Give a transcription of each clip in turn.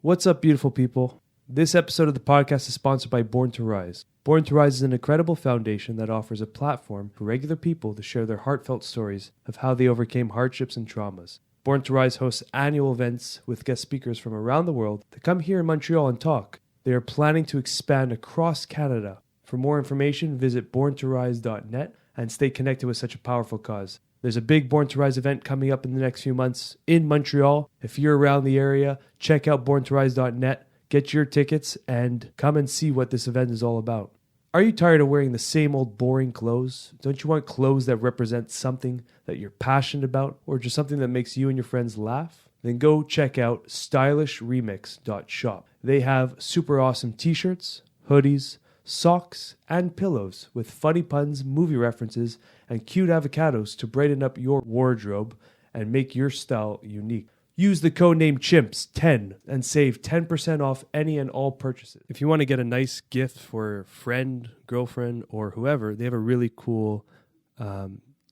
What's up, beautiful people? This episode of the podcast is sponsored by Born to Rise. Born to Rise is an incredible foundation that offers a platform for regular people to share their heartfelt stories of how they overcame hardships and traumas. Born to Rise hosts annual events with guest speakers from around the world to come here in Montreal and talk. They are planning to expand across Canada. For more information, visit borntorise.net and stay connected with such a powerful cause. There's a big Born to Rise event coming up in the next few months in Montreal. If you're around the area, check out borntorise.net, get your tickets, and come and see what this event is all about. Are you tired of wearing the same old boring clothes? Don't you want clothes that represent something that you're passionate about, or just something that makes you and your friends laugh? Then go check out stylishremix.shop. They have super awesome t-shirts, hoodies, socks, and pillows with funny puns, movie references, and cute avocados to brighten up your wardrobe and make your style unique. Use the code name Chimps10 and save 10% off any and all purchases. If you want to get a nice gift for a friend, girlfriend, or whoever, they have a really cool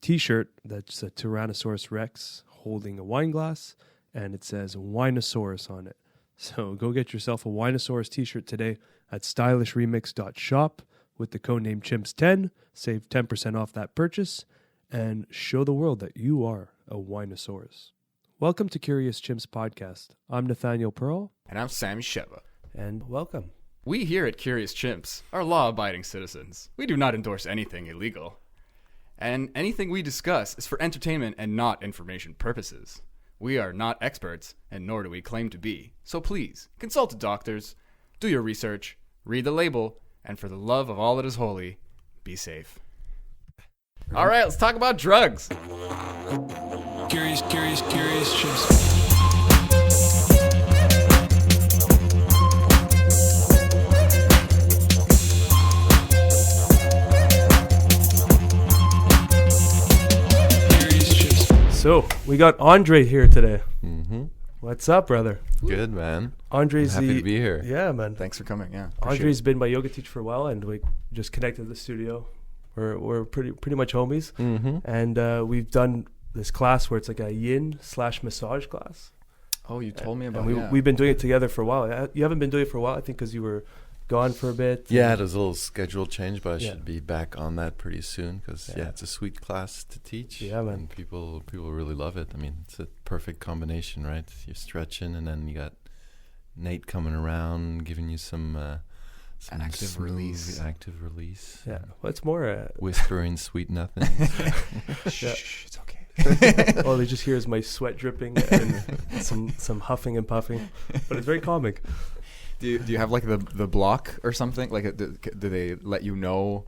t-shirt that's a Tyrannosaurus Rex holding a wine glass, and it says Winosaurus on it. So go get yourself a Winosaurus t-shirt today at stylishremix.shop with the code name Chimps10. Save 10% off that purchase and show the world that you are a Winosaurus. Welcome to Curious Chimps Podcast. I'm Nathaniel Pearl. And I'm Sam Sheva. And welcome. We here at Curious Chimps are law-abiding citizens. We do not endorse anything illegal. And anything we discuss is for entertainment and not information purposes. We are not experts, and nor do we claim to be. So please, consult doctors, do your research, read the label, and for the love of all that is holy, be safe. All right, let's talk about drugs. Curious Chimps. So, we got Andre here today. Mm-hmm. What's up, brother? Good, man. Andre's happy to be here. Yeah, man. Thanks for coming. Yeah, Andre's been my yoga teacher for a while, and we just connected to the studio. We're pretty much homies, and we've done this class where it's like a yin/massage class. Oh, you told me about it. And we've been doing it together for a while. You haven't been doing it for a while, I think, because you were gone for a bit. Yeah, there's a little schedule change, but I should be back on that pretty soon because it's a sweet class to teach. Yeah, man. And people really love it. I mean, it's a perfect combination, right? You're stretching, and then you got Nate coming around, giving you some active release. Active release. Yeah. Well, it's more whispering sweet nothing. Shh, it's okay. All they just hear is my sweat dripping and some huffing and puffing, but it's very calming. Do you have like the block or something? Like, do they let you know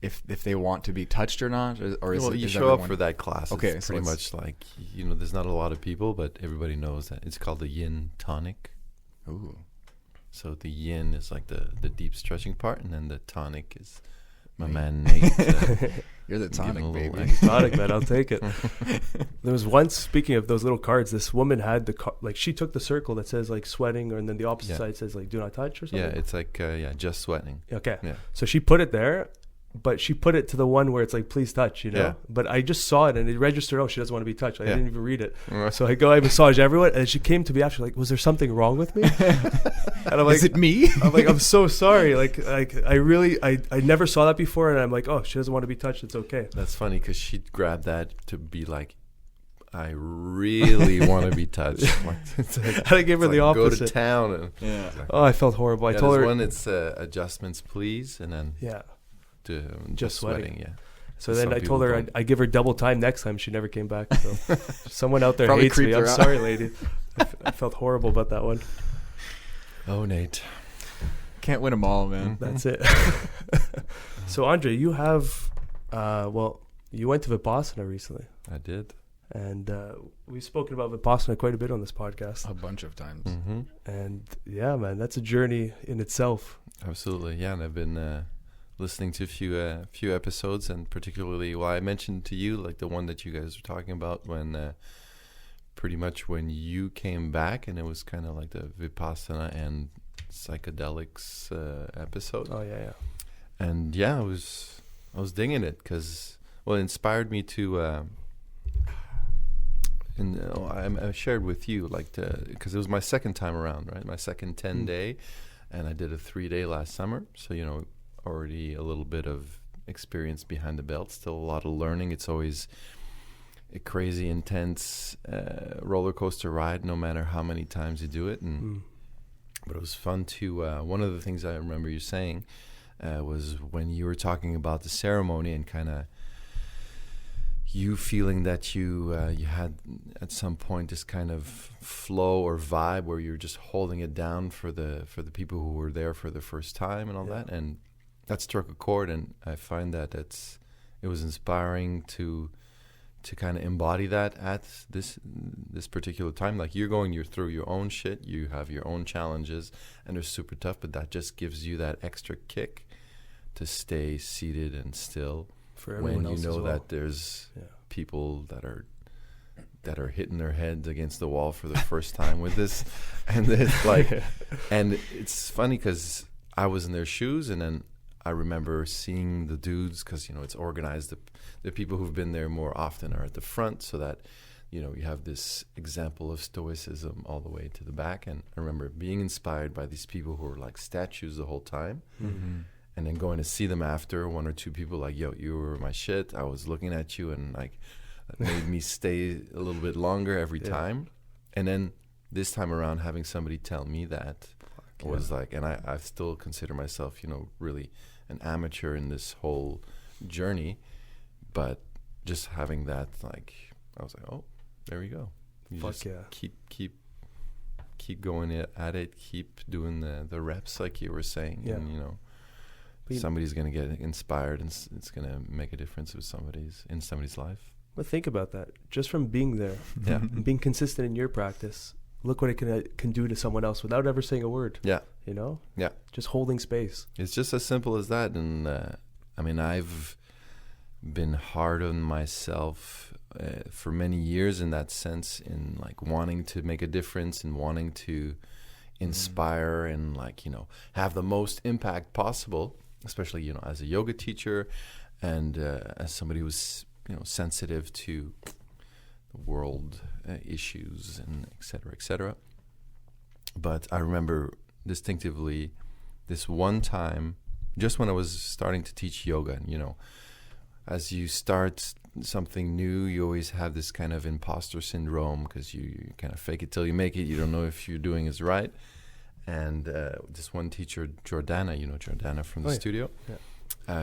if they want to be touched or not? Or is you show up for that class. Okay, it's pretty much like, there's not a lot of people, but everybody knows that it's called the yin tonic. Ooh. So the yin is like the deep stretching part, and then the tonic is my man Nate. You're the tonic, baby. Tonic, man. I'll take it. There was once, speaking of those little cards, this woman had she took the circle that says like sweating, and then the opposite side says like do not touch or something. Yeah, it's like just sweating. Okay. Yeah. So she put it there, but she put it to the one where it's like please touch, Yeah. But I just saw it and it registered, oh, she doesn't want to be touched. I didn't even read it. So I massage everyone, and she came to me after like, was there something wrong with me? And I'm like, is it me? I'm like, I'm so sorry. Like I never saw that before, and I'm like, oh, she doesn't want to be touched. It's okay. That's funny because she grabbed that to be like, I really want to be touched. And I gave her the opposite. Go to town. And Oh, I felt horrible. I told her one. It's adjustments, please, and then just sweating. Yeah. So then I told her I give her double time next time. She never came back. So someone out there Probably hates me. I'm out. sorry, lady. I felt horrible about that one. Oh, Nate. Can't win them all, man. That's it. So, Andre, you have, you went to Vipassana recently. I did. And we've spoken about Vipassana quite a bit on this podcast. A bunch of times. Mm-hmm. And yeah, man, that's a journey in itself. Absolutely. Yeah, and I've been listening to a few episodes, and particularly, I mentioned to you, like the one that you guys were talking about when pretty much when you came back, and it was kind of like the Vipassana and psychedelics episode. Oh yeah. And I was digging it because it inspired me to and I shared with you, like, because it was my second time around, right? My second 10-day, and I did a 3-day last summer. So, already a little bit of experience behind the belt, still a lot of learning. It's always a crazy, intense roller coaster ride, no matter how many times you do it. But it was fun to, one of the things I remember you saying was when you were talking about the ceremony and kind of you feeling that you had at some point this kind of flow or vibe where you're just holding it down for the people who were there for the first time and all that, and that struck a chord. And I find that it was inspiring to kind of embody that at this particular time. Like, you're through your own shit, you have your own challenges, and they're super tough, but that just gives you that extra kick to stay seated and still for everyone else as well. That there's people that are hitting their heads against the wall for the first time with this, and it's like, and it's funny because I was in their shoes, and then I remember seeing the dudes, because it's organized. The people who've been there more often are at the front, so that you have this example of stoicism all the way to the back. And I remember being inspired by these people who were like statues the whole time. And then going to see them after, one or two people like, yo, you were my shit. I was looking at you, and like that made me stay a little bit longer every time. And then this time around, having somebody tell me that was like, and I still consider myself, really an amateur in this whole journey. But just having that, like, I was like, oh, there we go. You just keep going at it, keep doing the reps like you were saying, and somebody's going to get inspired, and it's going to make a difference with in somebody's life. But think about that. Just from being there, and being consistent in your practice, look what it can do to someone else without ever saying a word. Yeah. Yeah. Just holding space. It's just as simple as that. And I mean, I've been hard on myself for many years in that sense, in like wanting to make a difference and wanting to inspire and have the most impact possible, especially as a yoga teacher and as somebody who's sensitive to the world issues and et cetera, et cetera. But I remember distinctively this one time, just when I was starting to teach yoga, and as you start something new, you always have this kind of imposter syndrome, because you kind of fake it till you make it. You don't know if you're doing is right. And this one teacher, Jordana, Jordana from the studio,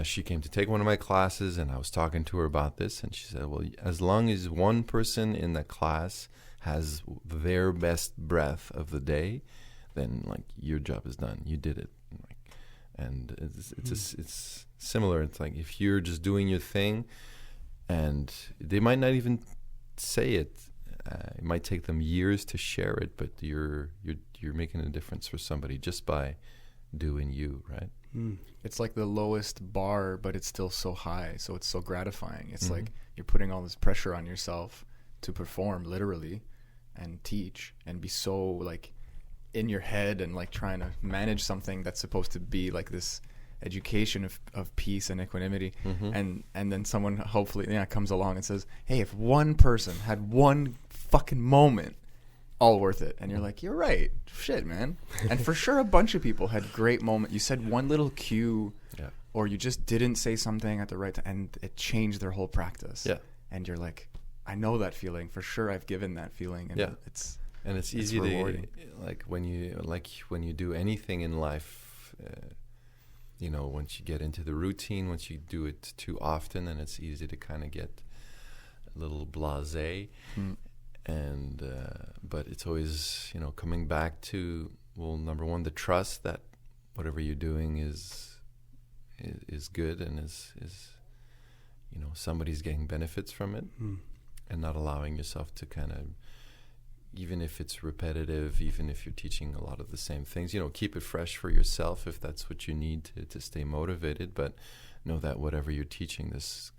she came to take one of my classes, and I was talking to her about this, and she said, well, as long as one person in the class has their best breath of the day, then like your job is done. You did it. And it's similar. It's like if you're just doing your thing, and they might not even say it. It might take them years to share it, but you're making a difference for somebody just by doing you, right? It's like the lowest bar, but it's still so high, so it's so gratifying. It's like you're putting all this pressure on yourself to perform literally and teach and be so like in your head and like trying to manage something that's supposed to be like this education of peace and equanimity. And then someone hopefully comes along and says, hey, if one person had one fucking moment, all worth it. And you're like, you're right, shit, man. And for sure a bunch of people had great moments. You said one little cue, or you just didn't say something at the right time, and it changed their whole practice. And you're like, I know that feeling for sure. I've given that feeling, and it's easy rewarding. When you do anything in life, once you get into the routine, once you do it too often, then it's easy to kind of get a little blasé. And but it's always coming back to, well, number one, the trust that whatever you're doing is good and is somebody's getting benefits from it, and not allowing yourself to kind of, even if it's repetitive, even if you're teaching a lot of the same things, keep it fresh for yourself if that's what you need to stay motivated. But know that whatever you're teaching, there's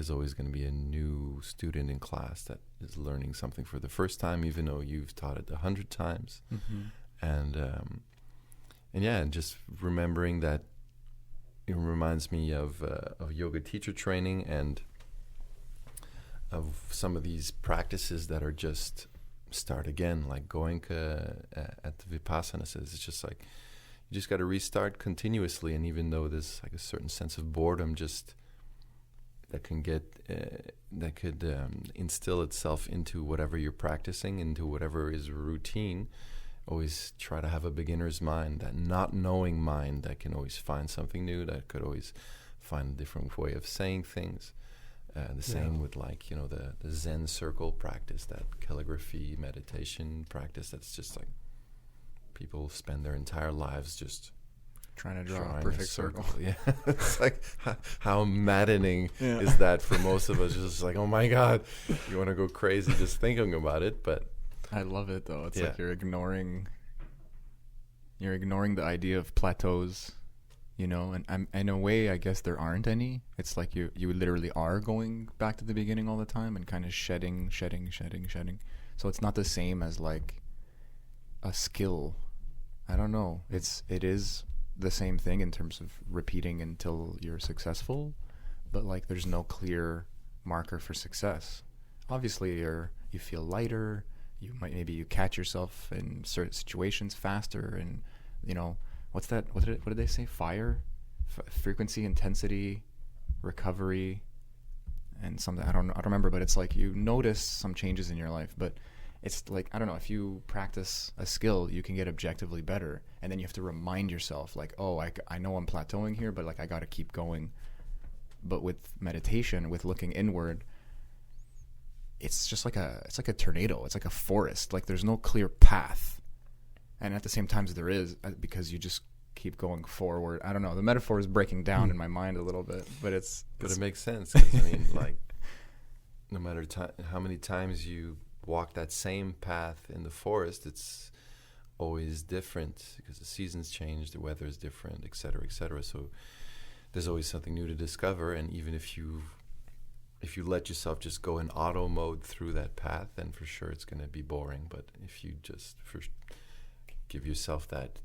always going to be a new student in class that is learning something for the first time, even though you've taught it 100 times. And just remembering that, it reminds me of yoga teacher training. And some of these practices that are just start again, like Goenka at the Vipassana says, it's just like you just got to restart continuously, and even though there's like a certain sense of boredom just that can get that could instill itself into whatever you're practicing, into whatever is routine, always try to have a beginner's mind, that not knowing mind that can always find something new, that could always find a different way of saying things. The same with like, the Zen circle practice, that calligraphy meditation practice. That's just like people spend their entire lives just trying to draw a perfect circle. Yeah, it's like how maddening is that for most of us? Just like, oh my God, you want to go crazy just thinking about it. But I love it though. It's like you're ignoring the idea of plateaus. And in a way, I guess there aren't any. It's like you literally are going back to the beginning all the time and kind of shedding. So it's not the same as like a skill. I don't know. It is the same thing in terms of repeating until you're successful, but like there's no clear marker for success. Obviously, you feel lighter. Maybe you catch yourself in certain situations faster, and what's that? What did they say? Fire, frequency, intensity, recovery, and something. I don't remember, but it's like you notice some changes in your life. But it's like, I don't know, if you practice a skill, you can get objectively better, and then you have to remind yourself, like, oh, I know I'm plateauing here, but like I got to keep going. But with meditation, with looking inward, it's just like it's like a tornado. It's like a forest. Like there's no clear path. And at the same time, there is, because you just keep going forward. I don't know. The metaphor is breaking down in my mind a little bit, but it makes sense. 'Cause, I mean, like, no matter how many times you walk that same path in the forest, it's always different because the seasons change, the weather is different, et cetera, et cetera. So there's always something new to discover. And even if you let yourself just go in auto mode through that path, then for sure it's going to be boring. But if you just give yourself that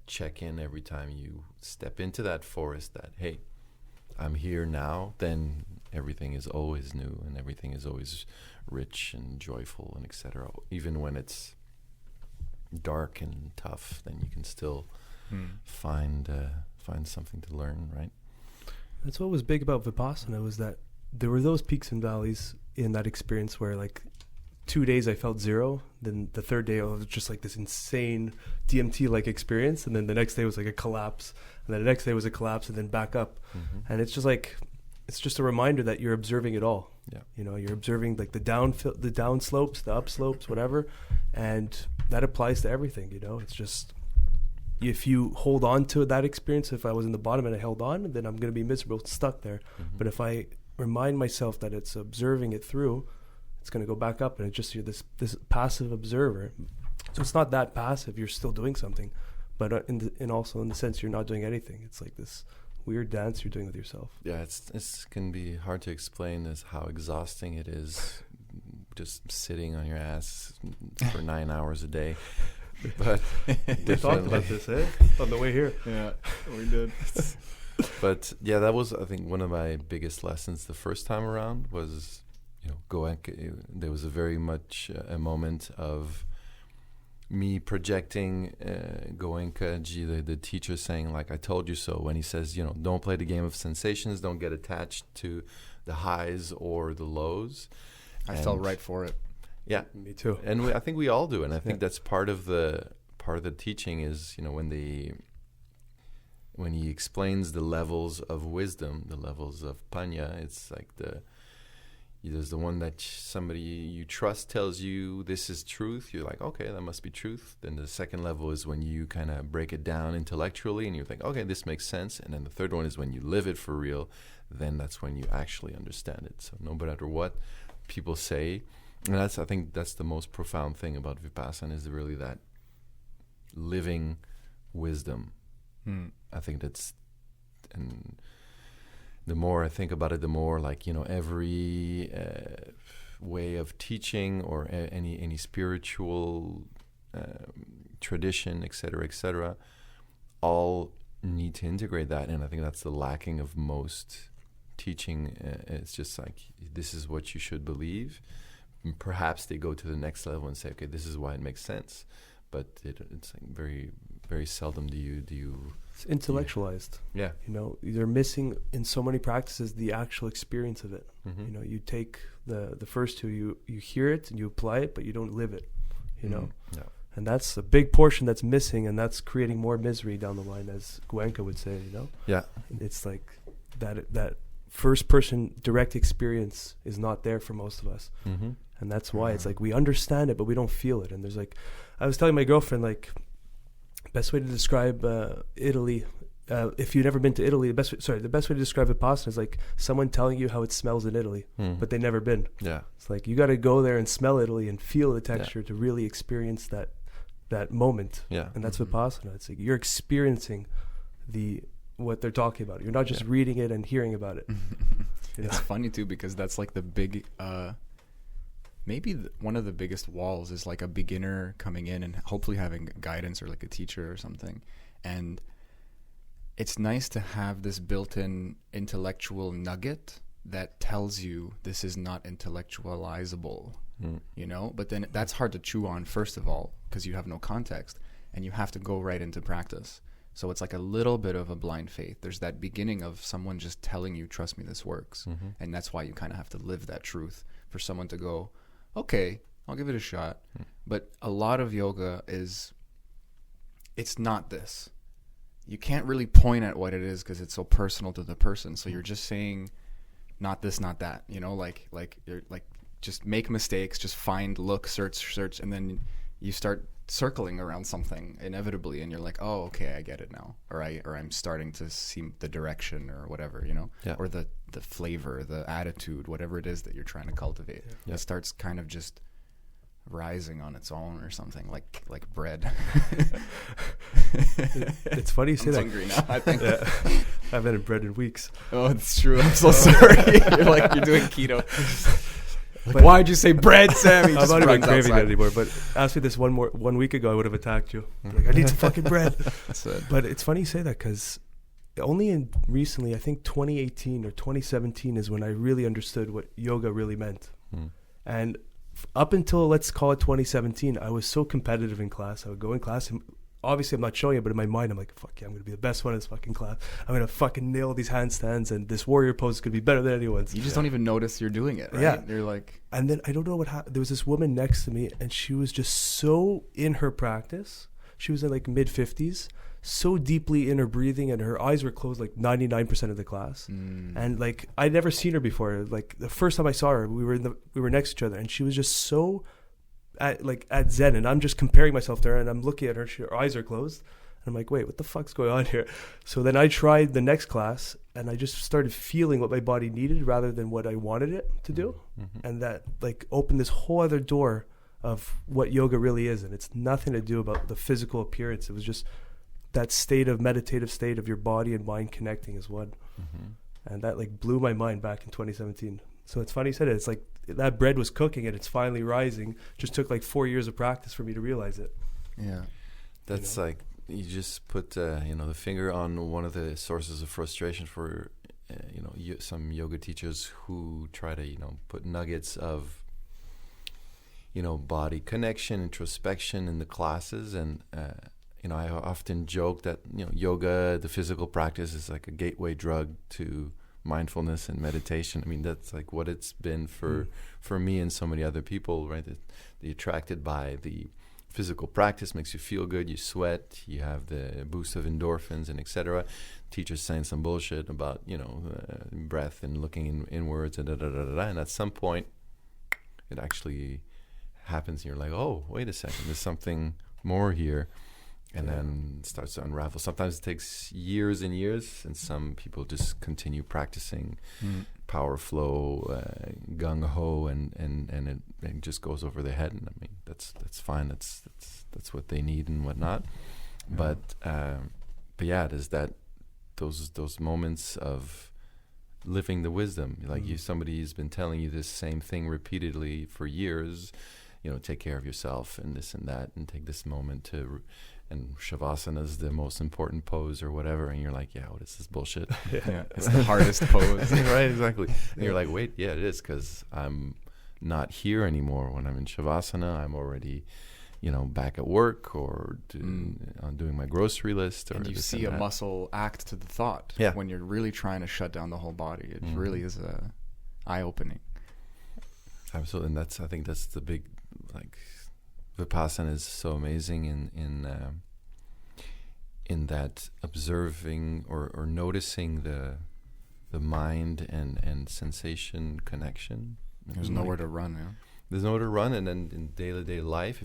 check-in every time you step into that forest, that, hey, I'm here now, then everything is always new and everything is always rich and joyful and etc. Even when it's dark and tough, then you can still find something to learn, right? That's what was big about Vipassana, was that there were those peaks and valleys in that experience where, like, 2 days I felt zero, then the third day it was just like this insane DMT-like experience, and then the next day was like a collapse, and then the next day was a collapse, and then back up. And it's just like, it's just a reminder that you're observing it all. Yeah. You're observing like the down slopes, the up slopes, whatever, and that applies to everything. It's just, if you hold on to that experience, if I was in the bottom and I held on, then I'm going to be miserable, stuck there. But if I remind myself that it's observing it through, it's going to go back up, and it's just, you're this passive observer. So it's not that passive, you're still doing something, but also in the sense you're not doing anything. It's like this weird dance you're doing with yourself. Yeah, it's can be hard to explain as how exhausting it is just sitting on your ass for 9 hours a day. But we talked about this, on the way here. Yeah, we did. But yeah, that was, I think, one of my biggest lessons the first time around was, Goenka. There was a very much a moment of me projecting Goenka, the teacher, saying, like, I told you so, when he says, don't play the game of sensations, don't get attached to the highs or the lows. I fell right for it. Yeah, me too. And I think we all do, and I think that's part of the teaching is, when he explains the levels of wisdom, the levels of panya, it's like there's the one that somebody you trust tells you this is truth. You're like, okay, that must be truth. Then the second level is when you kind of break it down intellectually and you think, okay, this makes sense. And then the third one is when you live it for real. Then that's when you actually understand it. So no matter what people say, and I think that's the most profound thing about Vipassana, is really that living wisdom. I think that's, and the more I think about it, the more, like, every way of teaching or any spiritual tradition, et cetera, all need to integrate that. And I think that's the lacking of most teaching, it's just like, this is what you should believe. And perhaps they go to the next level and say, okay, this is why it makes sense. But it's like very, very seldom do you. It's intellectualized. Yeah. You know, they're missing in so many practices the actual experience of it. Mm-hmm. You know, you take the first two, you hear it and you apply it, but you don't live it. You know. Yeah. And that's a big portion that's missing, and that's creating more misery down the line, as Gwenka would say, you know? Yeah. It's like that first-person direct experience is not there for most of us. Mm-hmm. And that's why it's like we understand it, but we don't feel it. And there's like, I was telling my girlfriend, like, best way to describe Italy, if you've never been to Italy, the best way to describe Vipassana is like someone telling you how it smells in Italy, but they've never been. Yeah. It's like you got to go there and smell Italy and feel the texture to really experience that moment. Yeah. And that's Vipassana. It's like you're experiencing what they're talking about. You're not just reading it and hearing about it. It's funny too, because that's like the big maybe one of the biggest walls is like a beginner coming in and hopefully having guidance or like a teacher or something. And it's nice to have this built-in intellectual nugget that tells you this is not intellectualizable, you know? But then that's hard to chew on, first of all, because you have no context, and you have to go right into practice. So it's like a little bit of a blind faith. There's that beginning of someone just telling you, trust me, this works. Mm-hmm. And that's why you kind of have to live that truth for someone to go, okay, I'll give it a shot. But a lot of yoga it's not this. You can't really point at what it is because it's so personal to the person. So you're just saying, not this, not that. You know, like you're like, just make mistakes, just find, look, search, and then you start circling around something inevitably, and you're like, oh, okay, I get it now, or I'm starting to see the direction or whatever, you know, or the flavor, the attitude, whatever it is that you're trying to cultivate. It starts kind of just rising on its own or something, like bread. It's funny you say that. I'm hungry now, I think. I haven't had bread in weeks. Oh, it's true. I'm so sorry. You're doing keto. Like, why'd you say bread, Sammy? I'm not even craving it anymore. But ask me this 1 week ago, I would have attacked you. Like, I need some fucking bread. That's it. But it's funny you say that, because only recently, I think 2018 or 2017 is when I really understood what yoga really meant. And up until, let's call it 2017, I was so competitive in class. I would go in class, and obviously I'm not showing it, but in my mind I'm like, fuck yeah, I'm going to be the best one in this fucking class. I'm going to fucking nail these handstands, and this warrior pose is going to be better than anyone's. You just don't even notice you're doing it, right? Yeah. You're like... And then I don't know what happened. There was this woman next to me, and she was just so in her practice. She was in like mid-50s, so deeply in her breathing, and her eyes were closed like 99% of the class. And like I'd never seen her before. Like the first time I saw her, we were next to each other, and she was just so at zen, and I'm just comparing myself to her, and I'm looking at her. Her eyes are closed, and I'm like, wait, what the fuck's going on here? So then I tried the next class, and I just started feeling what my body needed rather than what I wanted it to do, and that like opened this whole other door of what yoga really is. And it's nothing to do about the physical appearance. It was just that meditative state of your body and mind connecting as one. And that like blew my mind back in 2017. So it's funny you said it. It's like that bread was cooking and it's finally rising. Just took like 4 years of practice for me to realize it. Yeah. That's like, you just put, the finger on one of the sources of frustration for, some yoga teachers who try to, put nuggets of, body connection, introspection in the classes. And, I often joke that, yoga, the physical practice, is like a gateway drug to mindfulness and meditation. I mean, that's like what it's been for me and so many other people, right? They're attracted by the physical practice, makes you feel good, you sweat, you have the boost of endorphins and etc. Teachers saying some bullshit about, breath and looking inwards and and at some point it actually happens and you're like, oh, wait a second, there's something more here. And then it starts to unravel. Sometimes it takes years and years, and some people just continue practicing power flow, gung-ho, and it just goes over their head. And I mean, that's fine. That's what they need and whatnot. Yeah. But yeah, there's those moments of living the wisdom. Like somebody's been telling you this same thing repeatedly for years. Take care of yourself and this and that, and take this moment to and Shavasana is the most important pose or whatever, and you're like, yeah, what is this bullshit? Yeah, it's the hardest pose. Right, exactly. And you're like, wait, yeah, it is, because I'm not here anymore. When I'm in Shavasana, I'm already, back at work or doing my grocery list. Or and you see a muscle act to the thought when you're really trying to shut down the whole body. It really is eye-opening. Absolutely, and I think that's the big, Vipassana is so amazing in that observing or noticing the mind and sensation connection. There's nowhere to run. Yeah. There's nowhere to run, and then in day-to-day life,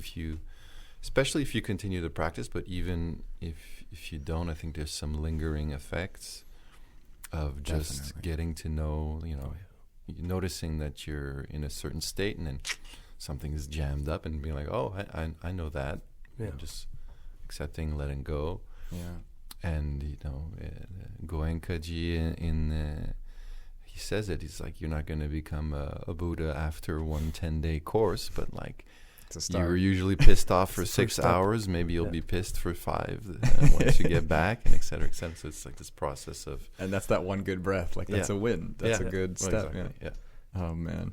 especially if you continue the practice, but even if you don't, I think there's some lingering effects of just getting to know, noticing that you're in a certain state, and then something is jammed up, and being like, oh, I know that. Yeah. And just accepting, letting go. Yeah. And, Goenka-ji he says it. He's like, you're not going to become a Buddha after one 10-day course, but you were usually pissed off for 6 hours. Maybe you'll be pissed for 5 once you get back, and et cetera, et cetera. So it's like this process of... And that's that one good breath. That's a win. That's a good step. Exactly. Yeah. Oh, man.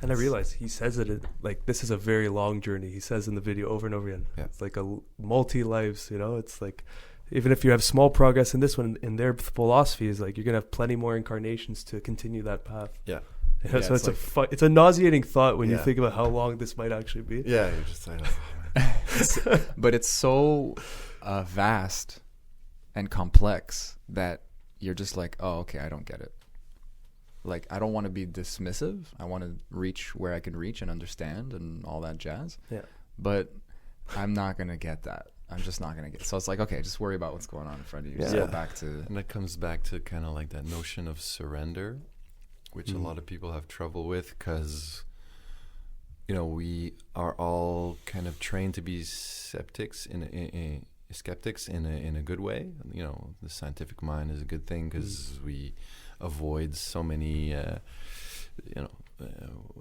And I realized he says it this is a very long journey. He says in the video over and over again. Yeah. It's like a multi-lives, It's like... Even if you have small progress in this one, in their philosophy is like you're gonna have plenty more incarnations to continue that path. Yeah. So it's a nauseating thought when you think about how long this might actually be. Yeah, you're just like, oh, man. But it's so vast and complex that you're just like, oh, okay, I don't get it. I don't want to be dismissive. I want to reach where I can reach and understand and all that jazz. Yeah. But I'm not gonna get that. I'm just not going to get it. So it's like, okay, just worry about what's going on in front of you. Just go back to... And that comes back to kind of like that notion of surrender, which a lot of people have trouble with because, we are all kind of trained to be skeptics in a good way. The scientific mind is a good thing because we avoid so many,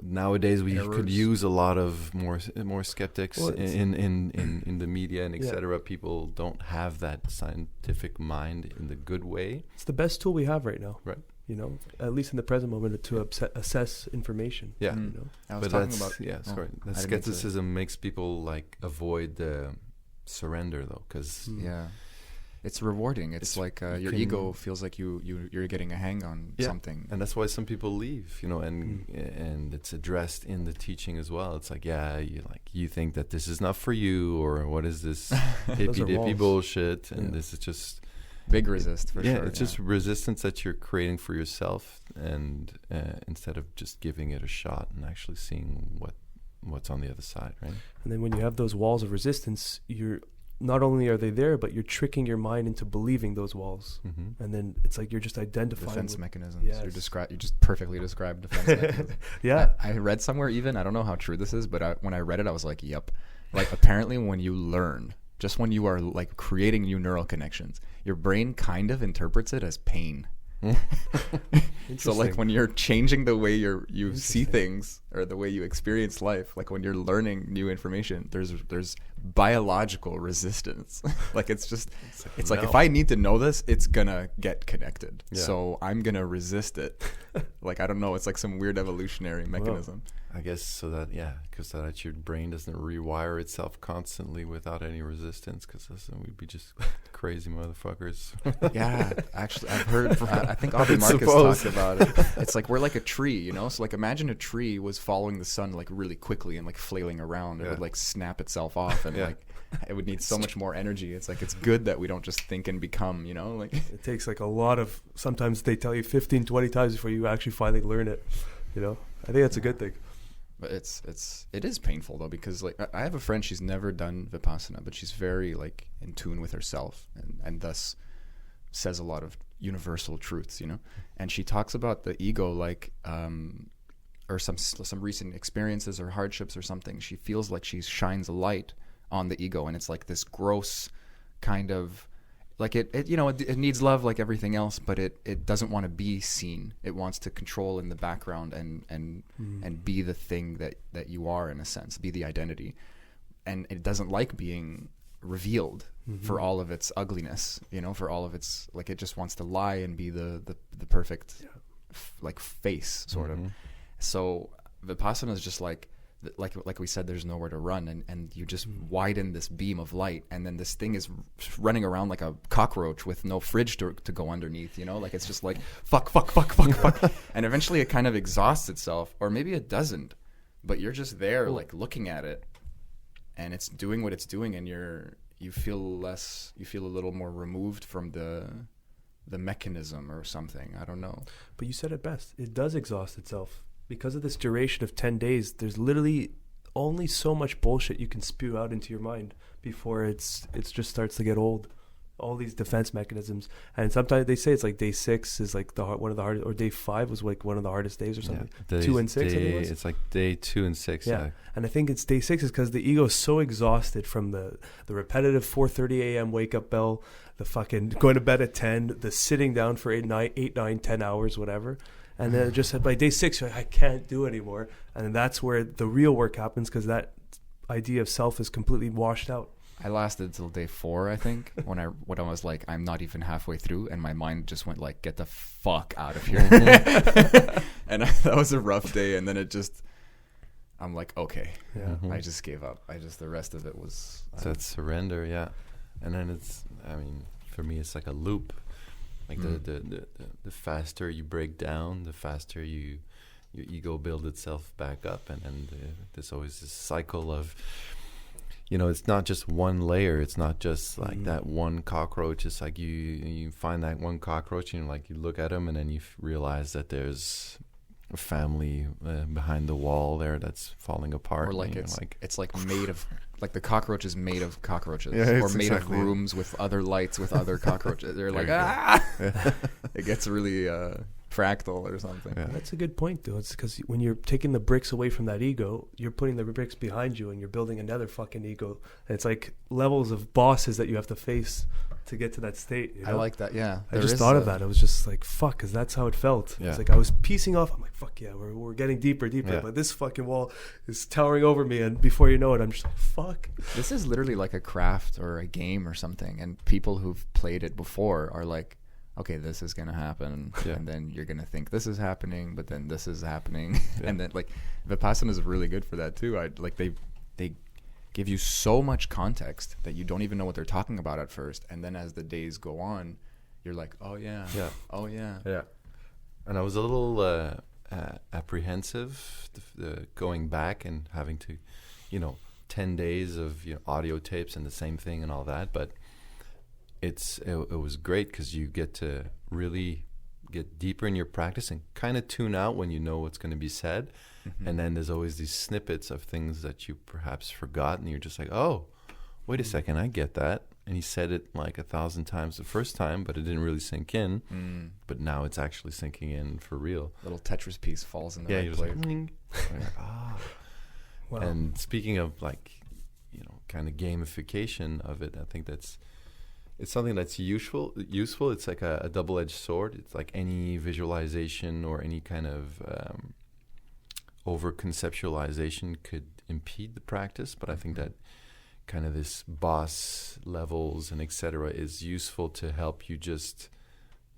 nowadays we could use a lot of more skeptics in the media and etc. People don't have that scientific mind in the good way. It's the best tool we have right now, right? At least in the present moment, to assess information. Yeah, I was talking about that skepticism makes people avoid the surrender though, because it's rewarding. It's like your ego feels like you're getting a hang on something, and that's why some people leave. And it's addressed in the teaching as well. It's like, you think that this is not for you, or what is this hippy dippy bullshit? And this is just big resist for sure. It's just resistance that you're creating for yourself, and instead of just giving it a shot and actually seeing what's on the other side, right? And then when you have those walls of resistance, you're not only are they there, but you're tricking your mind into believing those walls. Mm-hmm. And then it's like you're just identifying defense mechanisms. Yes. You just perfectly described defense mechanisms. Yeah. I read somewhere even, I don't know how true this is, but when I read it, I was like, yep. Apparently when you learn, just when you are creating new neural connections, your brain kind of interprets it as pain. So when you're changing the way you see things or the way you experience life, when you're learning new information, there's biological resistance. It's like if I need to know this, it's gonna get connected. So I'm gonna resist it. I don't know, it's like some weird evolutionary mechanism. I guess so that your brain doesn't rewire itself constantly without any resistance, because we'd be just crazy motherfuckers. Yeah, actually, I've heard. I think Aubrey Marcus talked about it. It's like we're like a tree, So imagine a tree was following the sun really quickly and flailing around. It would snap itself off, and it would need so much more energy. It's it's good that we don't just think and become, It takes a lot of. Sometimes they tell you 15, 20 times before you actually finally learn it. I think that's a good thing. But it is painful though, because I have a friend, she's never done Vipassana, but she's very in tune with herself and thus says a lot of universal truths, And she talks about the ego or some recent experiences or hardships or something. She feels like she shines a light on the ego, and it's this gross kind of it needs love like everything else, but it doesn't want to be seen. It wants to control in the background and be the thing that you are, in a sense, be the identity. And it doesn't like being revealed for all of its ugliness, for all of its, like, it just wants to lie and be the perfect like face sort of. So Vipassana is just like we said, there's nowhere to run, and you just widen this beam of light, and then this thing is running around like a cockroach with no fridge to go underneath, like it's just like fuck and eventually it kind of exhausts itself, or maybe it doesn't, but you're just there like looking at it, and it's doing what it's doing, and you feel a little more removed from the mechanism or something. I don't know. But you said it best. It does exhaust itself. Because of this duration of 10 days, there's literally only so much bullshit you can spew out into your mind before it's just starts to get old. All these defense mechanisms. And sometimes they say it's like day 6 is like one of the hardest, or day 5 was like one of the hardest days or something. Yeah, 2 and 6, I think it was. It's like day 2 and 6. Yeah. And I think it's day 6 is because the ego is so exhausted from the repetitive 4:30 a.m. wake up bell, the fucking going to bed at 10, the sitting down for 8, 9, 10 hours, whatever. And then it just said by day 6, you're like, I can't do anymore. And that's where the real work happens, because that idea of self is completely washed out. I lasted till day 4, I think, when I was like, I'm not even halfway through, and my mind just went like, get the fuck out of here. And that was a rough day, and then I'm like, okay. Yeah. I just gave up. The rest of it was... So that's surrender, yeah. And then for me, it's like a loop. Like the faster you break down, the faster your ego builds itself back up, and there's always this cycle of, it's not just one layer. It's not just like that one cockroach. It's like you find that one cockroach, and you look at him, and then you realize that there's a family behind the wall there that's falling apart. Or like it's like made of. Like the cockroach is made of cockroaches, or made of rooms with other lights with other cockroaches. They're like, It gets really fractal or something. Yeah. That's a good point, though. It's because when you're taking the bricks away from that ego, you're putting the bricks behind you, and you're building another fucking ego. And it's like levels of bosses that you have to face to get to that state. I like that. Yeah, I just thought of that. I was just like, fuck, because that's how it felt. Yeah. It's like I was piecing off. I'm like, fuck yeah, we're getting deeper. Yeah. But this fucking wall is towering over me, and before you know it, I'm just like, fuck. This is literally like a craft or a game or something, and people who've played it before are like, okay, this is gonna happen, and then you're gonna think this is happening, but then this is happening, and then like Vipassana is really good for that too. They give you so much context that you don't even know what they're talking about at first, and then as the days go on, you're like, oh yeah. And I was a little apprehensive going back and having to, 10 days of audio tapes and the same thing and all that, but it was great because you get to really get deeper in your practice and kind of tune out when you know what's going to be said. And then there's always these snippets of things that you perhaps forgot, and you're just like, oh, wait a second, I get that. And he said it like 1,000 times the first time, but it didn't really sink in. But now it's actually sinking in for real. Little Tetris piece falls in the right place. Like, wow. And speaking of kind of gamification of it, I think it's something that's useful. It's like a double-edged sword. It's like any visualization or any kind of over-conceptualization could impede the practice, but I think that kind of this boss levels and etc. is useful to help you just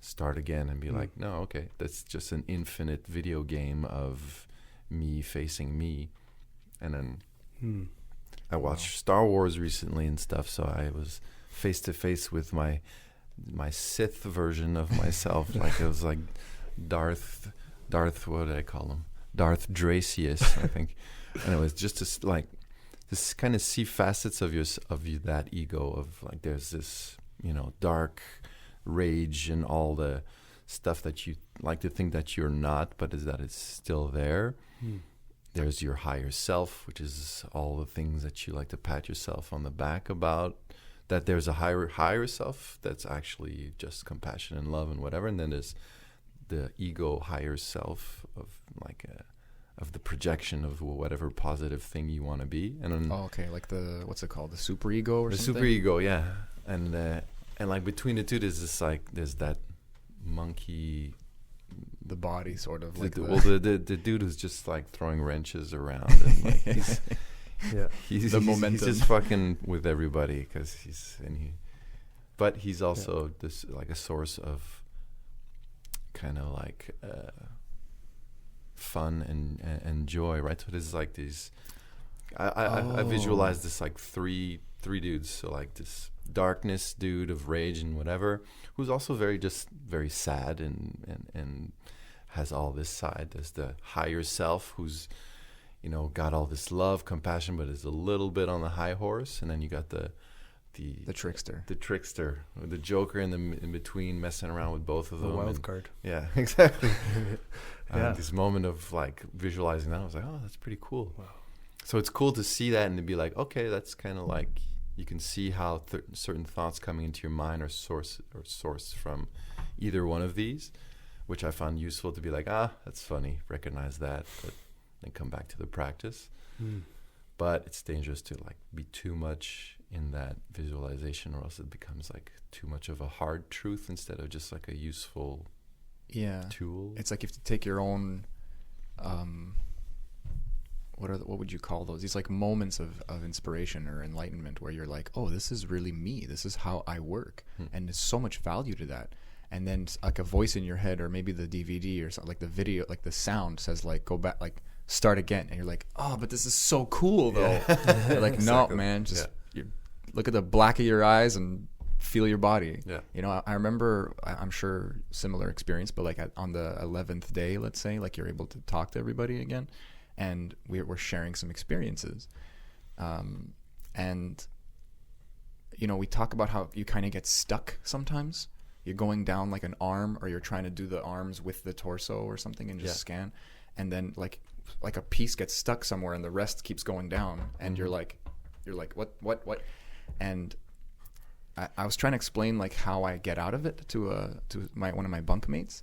start again and be like, no, okay, that's just an infinite video game of me facing me. And then I watched Star Wars recently and stuff, so I was face to face with my Sith version of myself. Like it was like Darth, what did I call him? Darth Dracius, I think. And it was just this kind of see facets of that ego of like there's this dark rage and all the stuff that you like to think that you're not, but is that it's still there. There's your higher self, which is all the things that you like to pat yourself on the back about. That there's a higher self that's actually just compassion and love and whatever, and then there's the ego higher self of of the projection of whatever positive thing you want to be. And then, like what's it called, the super ego or something? The super ego, yeah. And like between the two, there's that monkey, the body sort of the dude who's just like throwing wrenches around and like Yeah. He's momentum. He's just fucking with everybody because but he's also this like a source of kind of like fun and joy, right? So there's like these. I visualize this like three dudes. So like this darkness dude of rage and whatever, who's also very sad and has all this side. There's the higher self who's, you know, got all this love, compassion, but is a little bit on the high horse. And then you got the trickster, the joker in between, messing around with both of them. The wild card. Yeah, exactly. Yeah. This moment of like visualizing that, I was like, oh, that's pretty cool. Wow. So it's cool to see that and to be like, okay, that's kind of like you can see how certain thoughts coming into your mind are sourced from either one of these, which I found useful to be like, that's funny, recognize that, but then come back to the practice. But it's dangerous to like be too much in that visualization, or else it becomes like too much of a hard truth instead of just like a useful tool. It's like you have to take your own what would you call those? These like moments of inspiration or enlightenment where you're like, oh, this is really me. This is how I work. And there's so much value to that. And then like a voice in your head, or maybe the DVD or something, like the video, like the sound says like, go back, like start again. And you're like, oh, but this is so cool though. You're like, no, man, just look at the black of your eyes and feel your body. Yeah. You know, I remember, I'm sure similar experience, but like on the 11th day, let's say, like you're able to talk to everybody again. And we're sharing some experiences. And, you know, we talk about how you kind of get stuck sometimes. You're going down like an arm, or you're trying to do the arms with the torso or something and just scan. And then like a piece gets stuck somewhere and the rest keeps going down. And you're like, what? And I was trying to explain like how I get out of it to one of my bunkmates.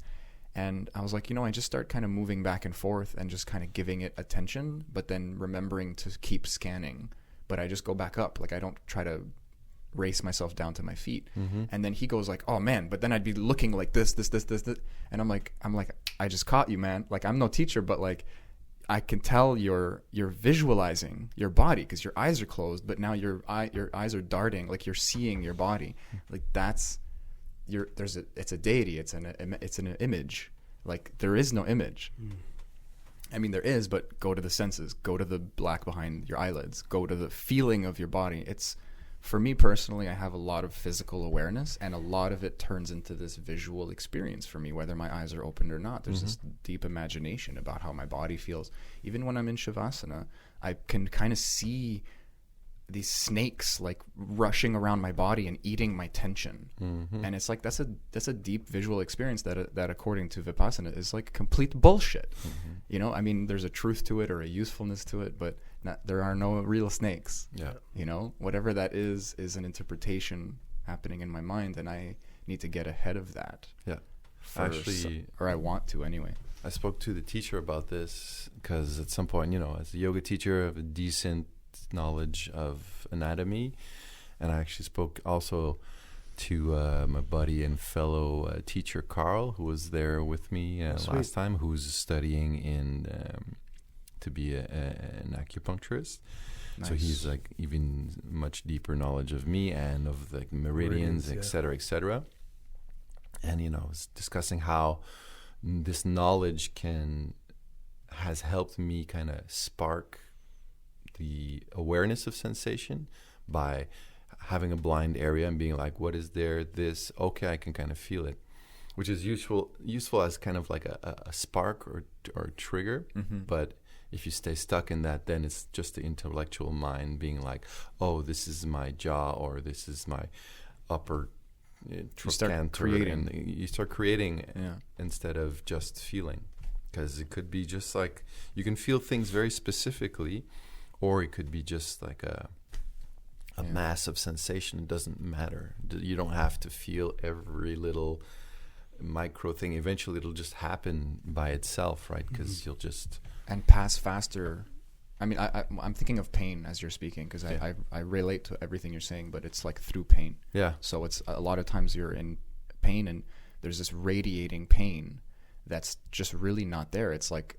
And I was like, you know, I just start kind of moving back and forth and just kind of giving it attention, but then remembering to keep scanning. But I just go back up. Like I don't try to race myself down to my feet. And then he goes like, oh man, but then I'd be looking like this. And I'm like, I just caught you, man. Like I'm no teacher, but like I can tell you're visualizing your body because your eyes are closed, but now your eyes are darting, like you're seeing your body. Like that's it's a deity, it's an image. Like there is no image. I mean there is, but go to the senses, go to the black behind your eyelids, go to the feeling of your body. It's, for me personally, I have a lot of physical awareness, and a lot of it turns into this visual experience for me, whether my eyes are opened or not. There's this deep imagination about how my body feels. Even when I'm in Shavasana, I can kind of see these snakes like rushing around my body and eating my tension. And it's like that's a deep visual experience that according to Vipassana is like complete bullshit. You know, I mean there's a truth to it or a usefulness to it, but there are no real snakes. You know, whatever that is an interpretation happening in my mind, and I need to get ahead of that. Or I want to anyway. I spoke to the teacher about this because at some point, you know, as a yoga teacher, I have a decent knowledge of anatomy, and I actually spoke also to my buddy and fellow teacher Carl, who was there with me last time, who's studying to be an acupuncturist. Nice. So he's like even much deeper knowledge of me and of the meridians, et cetera, and you know, was discussing how this knowledge has helped me kind of spark the awareness of sensation by having a blind area and being like, what is there? This, okay, I can kind of feel it, which is useful as kind of like a spark or trigger. But if you stay stuck in that, then it's just the intellectual mind being like, oh, this is my jaw, or this is my upper trochanter. You start creating instead of just feeling, because it could be just like you can feel things very specifically, or it could be just like a mass of sensation. It doesn't matter. You don't have to feel every little micro thing. Eventually it'll just happen by itself, right? Because you'll just... And pass faster. I mean, I'm thinking of pain as you're speaking, because I relate to everything you're saying, but it's like through pain. Yeah. So it's a lot of times you're in pain and there's this radiating pain that's just really not there. It's like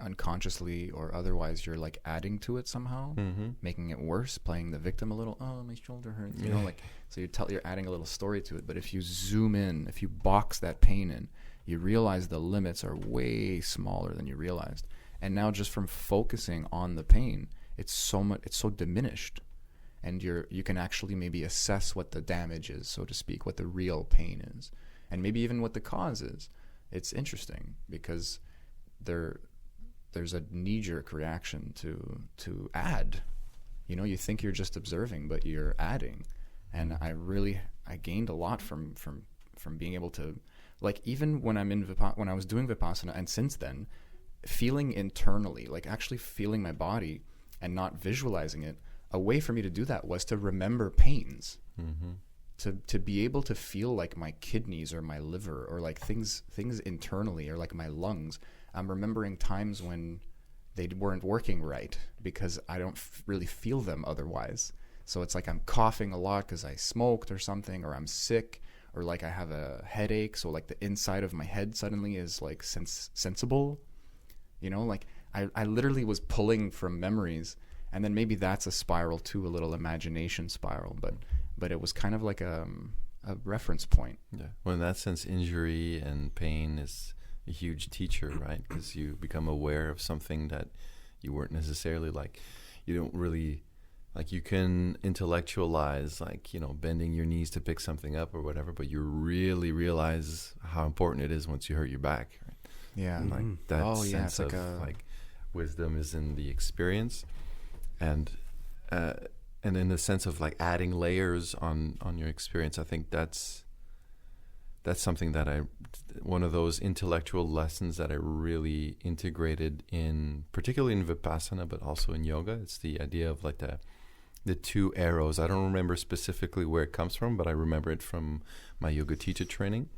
unconsciously or otherwise you're like adding to it somehow, making it worse, playing the victim a little. Oh, my shoulder hurts, you know, like, so you're adding a little story to it. But if you zoom in, if you box that pain in, you realize the limits are way smaller than you realized. And now just from focusing on the pain, it's so diminished. And you can actually maybe assess what the damage is, so to speak, what the real pain is, and maybe even what the cause is. It's interesting because there's a knee-jerk reaction to add. You know, you think you're just observing, but you're adding. And I gained a lot from being able to, like, even when when I was doing Vipassana, and since then, feeling internally, like actually feeling my body and not visualizing it. A way for me to do that was to remember pains, to be able to feel like my kidneys or my liver or like things internally, or like my lungs. I'm remembering times when they weren't working right because I don't really feel them otherwise. So it's like I'm coughing a lot because I smoked or something, or I'm sick, or like I have a headache. So like the inside of my head suddenly is like sensible, you know, like I literally was pulling from memories. And then maybe that's a spiral too, a little imagination spiral, but it was kind of like a reference point. Yeah. Well, in that sense, injury and pain is a huge teacher, right? Because you become aware of something that you weren't necessarily like. You don't really, like, you can intellectualize, like, you know, bending your knees to pick something up or whatever, but you really realize how important it is once you hurt your back. Right? Yeah. And like that sense of like wisdom is in the experience. And in the sense of like adding layers on your experience, I think that's something that one of those intellectual lessons that I really integrated in, particularly in Vipassana, but also in yoga. It's the idea of like the two arrows. I don't remember specifically where it comes from, but I remember it from my yoga teacher training,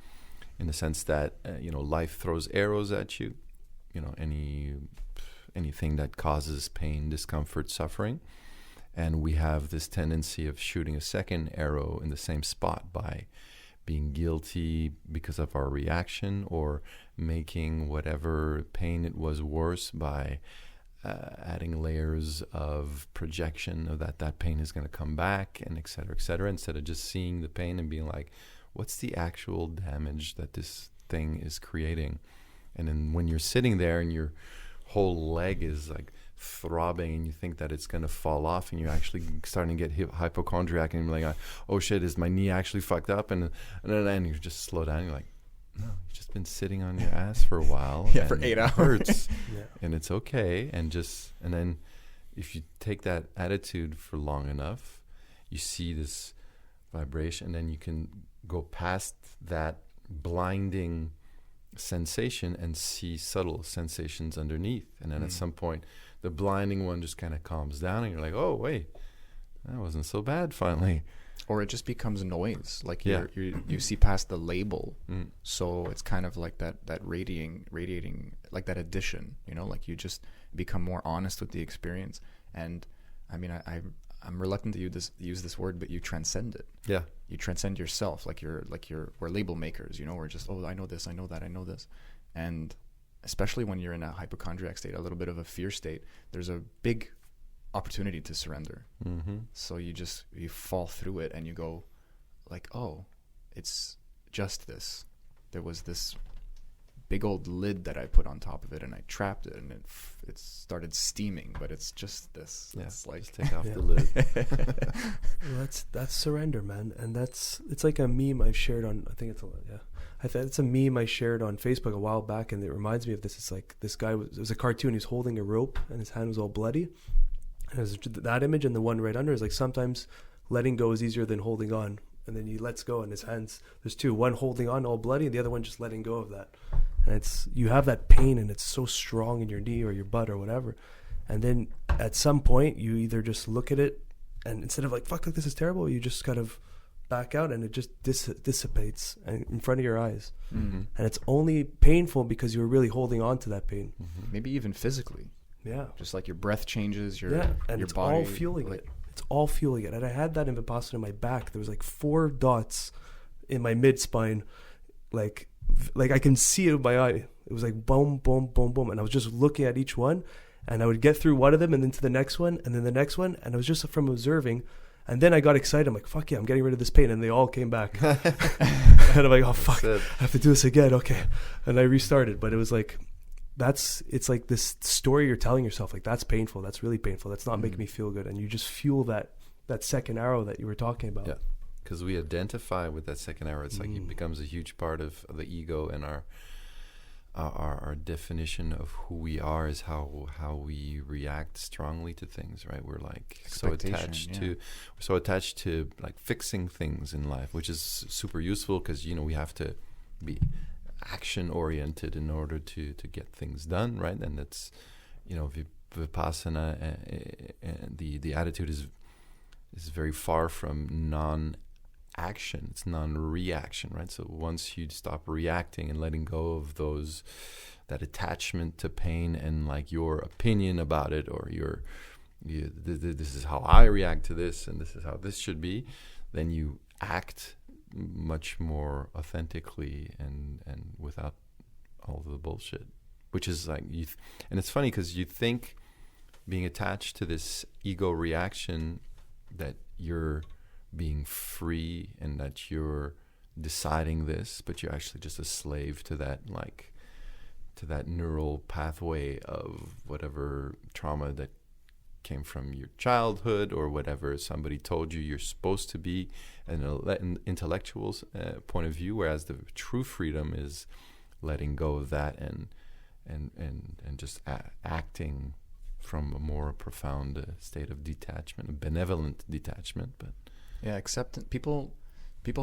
in the sense that you know, life throws arrows at you, you know, anything that causes pain, discomfort, suffering. And we have this tendency of shooting a second arrow in the same spot by being guilty because of our reaction, or making whatever pain it was worse by adding layers of projection of that pain is going to come back, and et cetera, instead of just seeing the pain and being like, what's the actual damage that this thing is creating? And then when you're sitting there and you're whole leg is like throbbing and you think that it's going to fall off, and you're actually starting to get hypochondriac, and you're like, oh shit, is my knee actually fucked up? And then you just slow down. You're like, no, you've just been sitting on your ass for a while. Yeah, for 8 hours. Hurts. Yeah. And it's okay. And then if you take that attitude for long enough, you see this vibration, and then you can go past that blinding sensation and see subtle sensations underneath. And then at some point, the blinding one just kind of calms down, and you're like, oh, wait, that wasn't so bad finally. Or it just becomes noise. Like you see past the label. So it's kind of like that radiating, like that addition, you know, like you just become more honest with the experience. And I mean, I'm reluctant to use this word, but you transcend it. Yeah. You transcend yourself. We're label makers, you know, we're just, oh, I know this, I know that, I know this. And especially when you're in a hypochondriac state, a little bit of a fear state, there's a big opportunity to surrender. So you fall through it, and you go like, oh, it's just this. There was this big old lid that I put on top of it, and I trapped it, and it started steaming, but it's just this. Yeah, it's like, just take off the lid. Well, that's surrender, man. And it's like a meme I've shared on, I think it's a meme I shared on Facebook a while back, and it reminds me of this. It's like this guy it was a cartoon. He was holding a rope, and his hand was all bloody. And it was that image, and the one right under is like, sometimes letting go is easier than holding on. And then he lets go, and his hands, there's two, one holding on all bloody, and the other one just letting go of that. And you have that pain, and it's so strong in your knee or your butt or whatever. And then at some point, you either just look at it, and instead of like, fuck, this is terrible, you just kind of back out, and it just dissipates in front of your eyes. And it's only painful because you were really holding on to that pain. Maybe even physically. Yeah. Just like your breath changes, and your it's body. All fueling it. It's all fueling it. And I had that in Vipassana in my back. There was like 4 dots in my mid-spine. Like I can see it with my eye. It was like boom, boom, boom, boom. And I was just looking at each one, and I would get through one of them and then to the next one and then the next one. And I was just from observing. And then I got excited. I'm like, fuck yeah, I'm getting rid of this pain. And they all came back. And I'm like, oh, fuck, I have to do this again. Okay. And I restarted. But it was like, it's like this story you're telling yourself, like, that's painful. That's really painful. That's not making me feel good. And you just fuel that second arrow that you were talking about. Yeah. Because we identify with that second arrow. It's like it becomes a huge part of the ego, and our definition of who we are is how we react strongly to things, right? We're like so attached to like fixing things in life, which is super useful because, you know, we have to be action oriented in order to get things done, right? And that's, you know, Vipassana, and the attitude is very far from non-action. It's non-reaction, right? So once you stop reacting and letting go of that attachment to pain and like your opinion about it, or this is how I react to this and this is how this should be, then you act much more authentically and without all the bullshit, which is like and it's funny because you think being attached to this ego reaction that you're being free and that you're deciding this, but you're actually just a slave to that, like to that neural pathway of whatever trauma that came from your childhood or whatever somebody told you you're supposed to be, an intellectual's point of view, whereas the true freedom is letting go of that and just acting from a more profound state of detachment, a benevolent detachment. But yeah, acceptance. People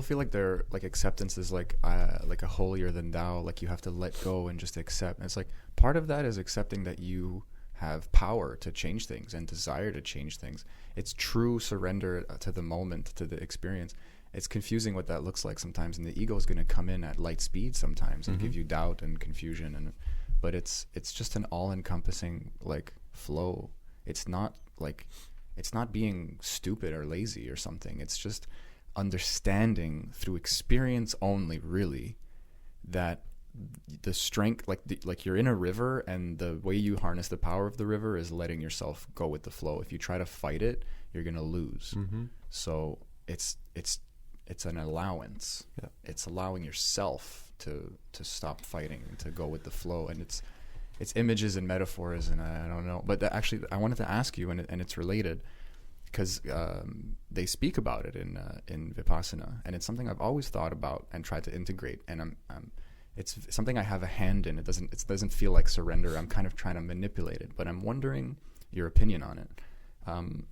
feel like they're like acceptance is like a holier than thou. Like you have to let go and just accept. And it's like part of that is accepting that you have power to change things and desire to change things. It's true surrender to the moment, to the experience. It's confusing what that looks like sometimes, and the ego is going to come in at light speed sometimes and give you doubt and confusion. But it's just an all-encompassing like flow. It's not being stupid or lazy or something. It's just understanding through experience only, really, that the strength, like you're in a river, and the way you harness the power of the river is letting yourself go with the flow. If you try to fight it, you're gonna lose. So it's an allowance. Yeah. It's allowing yourself to stop fighting and to go with the flow. And it's images and metaphors, and I don't know. But actually, I wanted to ask you, and it's related, because they speak about it in Vipassana, and it's something I've always thought about and tried to integrate. And it's something I have a hand in. It doesn't feel like surrender. I'm kind of trying to manipulate it, but I'm wondering your opinion on it.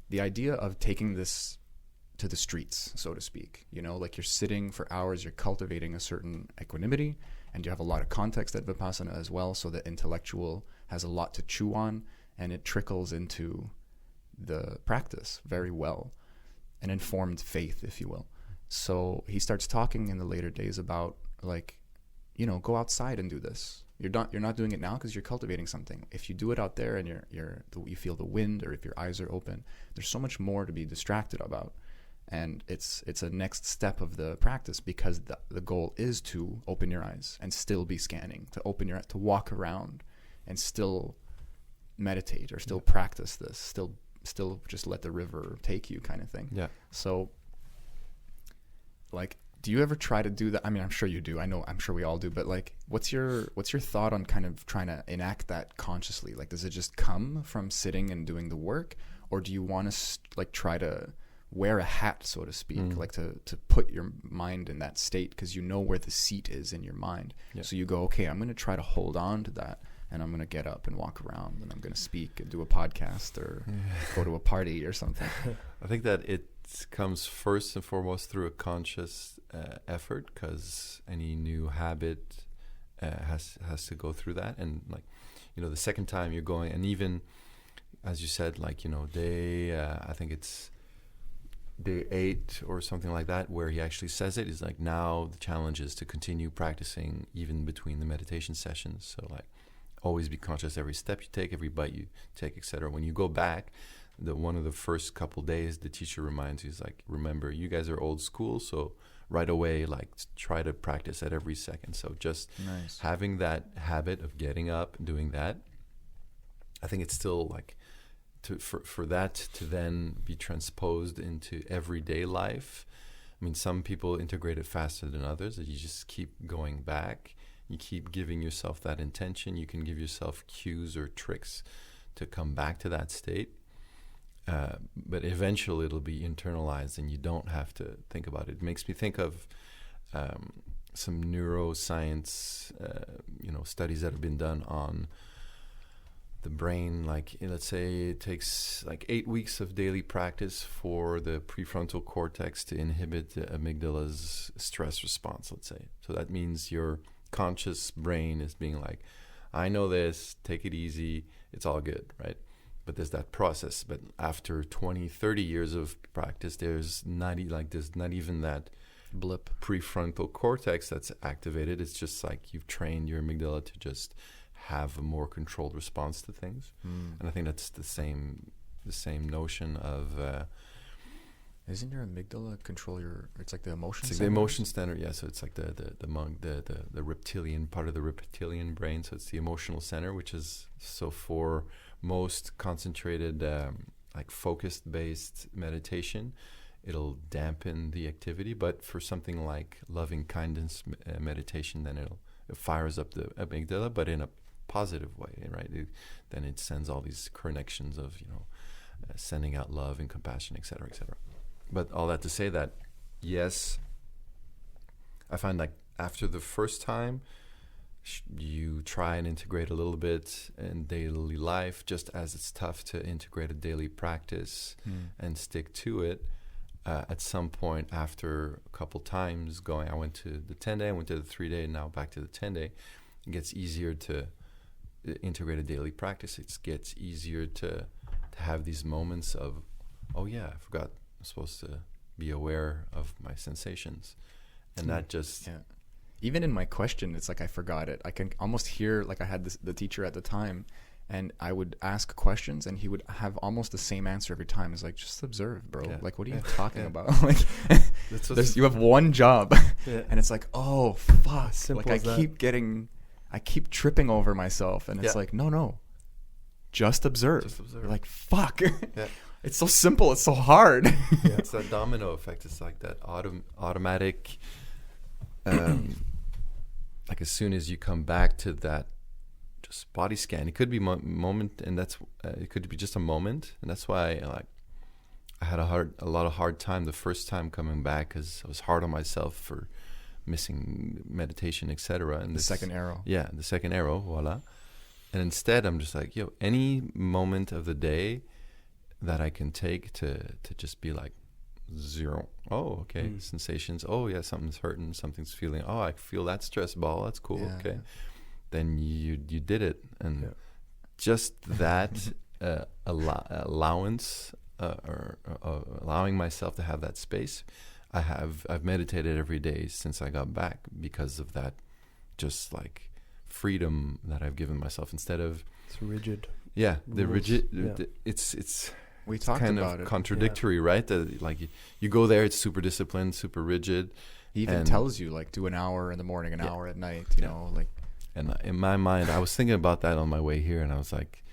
The idea of taking this to the streets, so to speak. You know, like you're sitting for hours, you're cultivating a certain equanimity, and you have a lot of context at Vipassana as well, so the intellectual has a lot to chew on, and it trickles into the practice very well, an informed faith, if you will. So he starts talking in the later days about, like, you know, go outside and do this. You're not doing it now because you're cultivating something. If you do it out there and you feel the wind, or if your eyes are open, there's so much more to be distracted about. And it's a next step of the practice, because the goal is to open your eyes and still be scanning, to open your eyes, to walk around and still meditate, or still practice this, still just let the river take you, kind of thing. Yeah. So, like, do you ever try to do that? I mean, I'm sure you do. I'm sure we all do. But like, what's your thought on kind of trying to enact that consciously? Like, does it just come from sitting and doing the work, or do you want to like try to wear a hat, so to speak, like to put your mind in that state, because you know where the seat is in your mind. Yeah. So you go, okay, I'm going to try to hold on to that, and I'm going to get up and walk around, and I'm going to speak and do a podcast or go to a party or something. I think that it comes first and foremost through a conscious effort, because any new habit has to go through that. And like, you know, the second time you're going, and even as you said, like, you know, I think it's day 8 or something like that, where he actually says it is like, now the challenge is to continue practicing even between the meditation sessions. So like, always be conscious every step you take, every bite you take, etc. When you go back, one of the first couple days, the teacher reminds you, is like, remember, you guys are old school, so right away, like try to practice at every second. So just having that habit of getting up and doing that, I think it's still like for that to then be transposed into everyday life. I mean, some people integrate it faster than others. You just keep going back. You keep giving yourself that intention. You can give yourself cues or tricks to come back to that state. But eventually it'll be internalized and you don't have to think about it. It makes me think of some neuroscience, studies that have been done on the brain. Like, let's say it takes like 8 weeks of daily practice for the prefrontal cortex to inhibit the amygdala's stress response, let's say. So that means your conscious brain is being like, I know this, take it easy, it's all good, right? But there's that process. But after 20, 30 years of practice, there's not even that blip prefrontal cortex that's activated. It's just like you've trained your amygdala to just have a more controlled response to things. And I think that's the same notion of isn't your amygdala control your? It's like the emotion. It's like the emotion center, yeah. So it's like the reptilian part of the reptilian brain. So it's the emotional center, which is so for most concentrated, like focused based meditation, it'll dampen the activity. But for something like loving kindness meditation, then it fires up the amygdala, but in a positive way, right? Then it sends all these connections of sending out love and compassion, etc., etc. But all that to say that, yes, I find like after the first time, you try and integrate a little bit in daily life, just as it's tough to integrate a daily practice and stick to it. At some point after a couple times going, I went to the 10-day, I went to the 3-day, and now back to the 10-day, it gets easier to integrate a daily practice. It gets easier to have these moments of, oh yeah, I forgot I'm supposed to be aware of my sensations. And that just... Yeah. Even in my question, it's like I forgot it. I can almost hear, like I had the teacher at the time, and I would ask questions, and he would have almost the same answer every time. It's like, just observe, bro. Yeah. Like, what are you talking about? Like, you have one job, and it's like, oh, fuck. Simple like, I keep tripping over myself, and it's like, no. Just observe. You're like, fuck. Yeah. It's so simple. It's so hard. Yeah. It's that domino effect. It's like that automatic... like as soon as you come back to that just body scan, it could be moment, and that's it could be just a moment, and that's why I had a lot of hard time the first time coming back, because I was hard on myself for missing meditation, etc. And the second arrow, voila. And instead, I'm just like, any moment of the day that I can take to just be like, zero. Oh, okay. Sensations. Oh, yeah, something's hurting. Something's feeling. Oh, I feel that stress ball. That's cool. Yeah, okay. Yeah. Then you did it, and just that allowance or allowing myself to have that space. I've meditated every day since I got back because of that, just like freedom that I've given myself instead of it's rigid. Yeah, the rules. rigid. Yeah. It's. We talked kind about of it. Contradictory, right? That like you go there, it's super disciplined, super rigid. He even tells you like do an hour in the morning, an hour at night. You know, like. And in my mind, I was thinking about that on my way here, and I was like,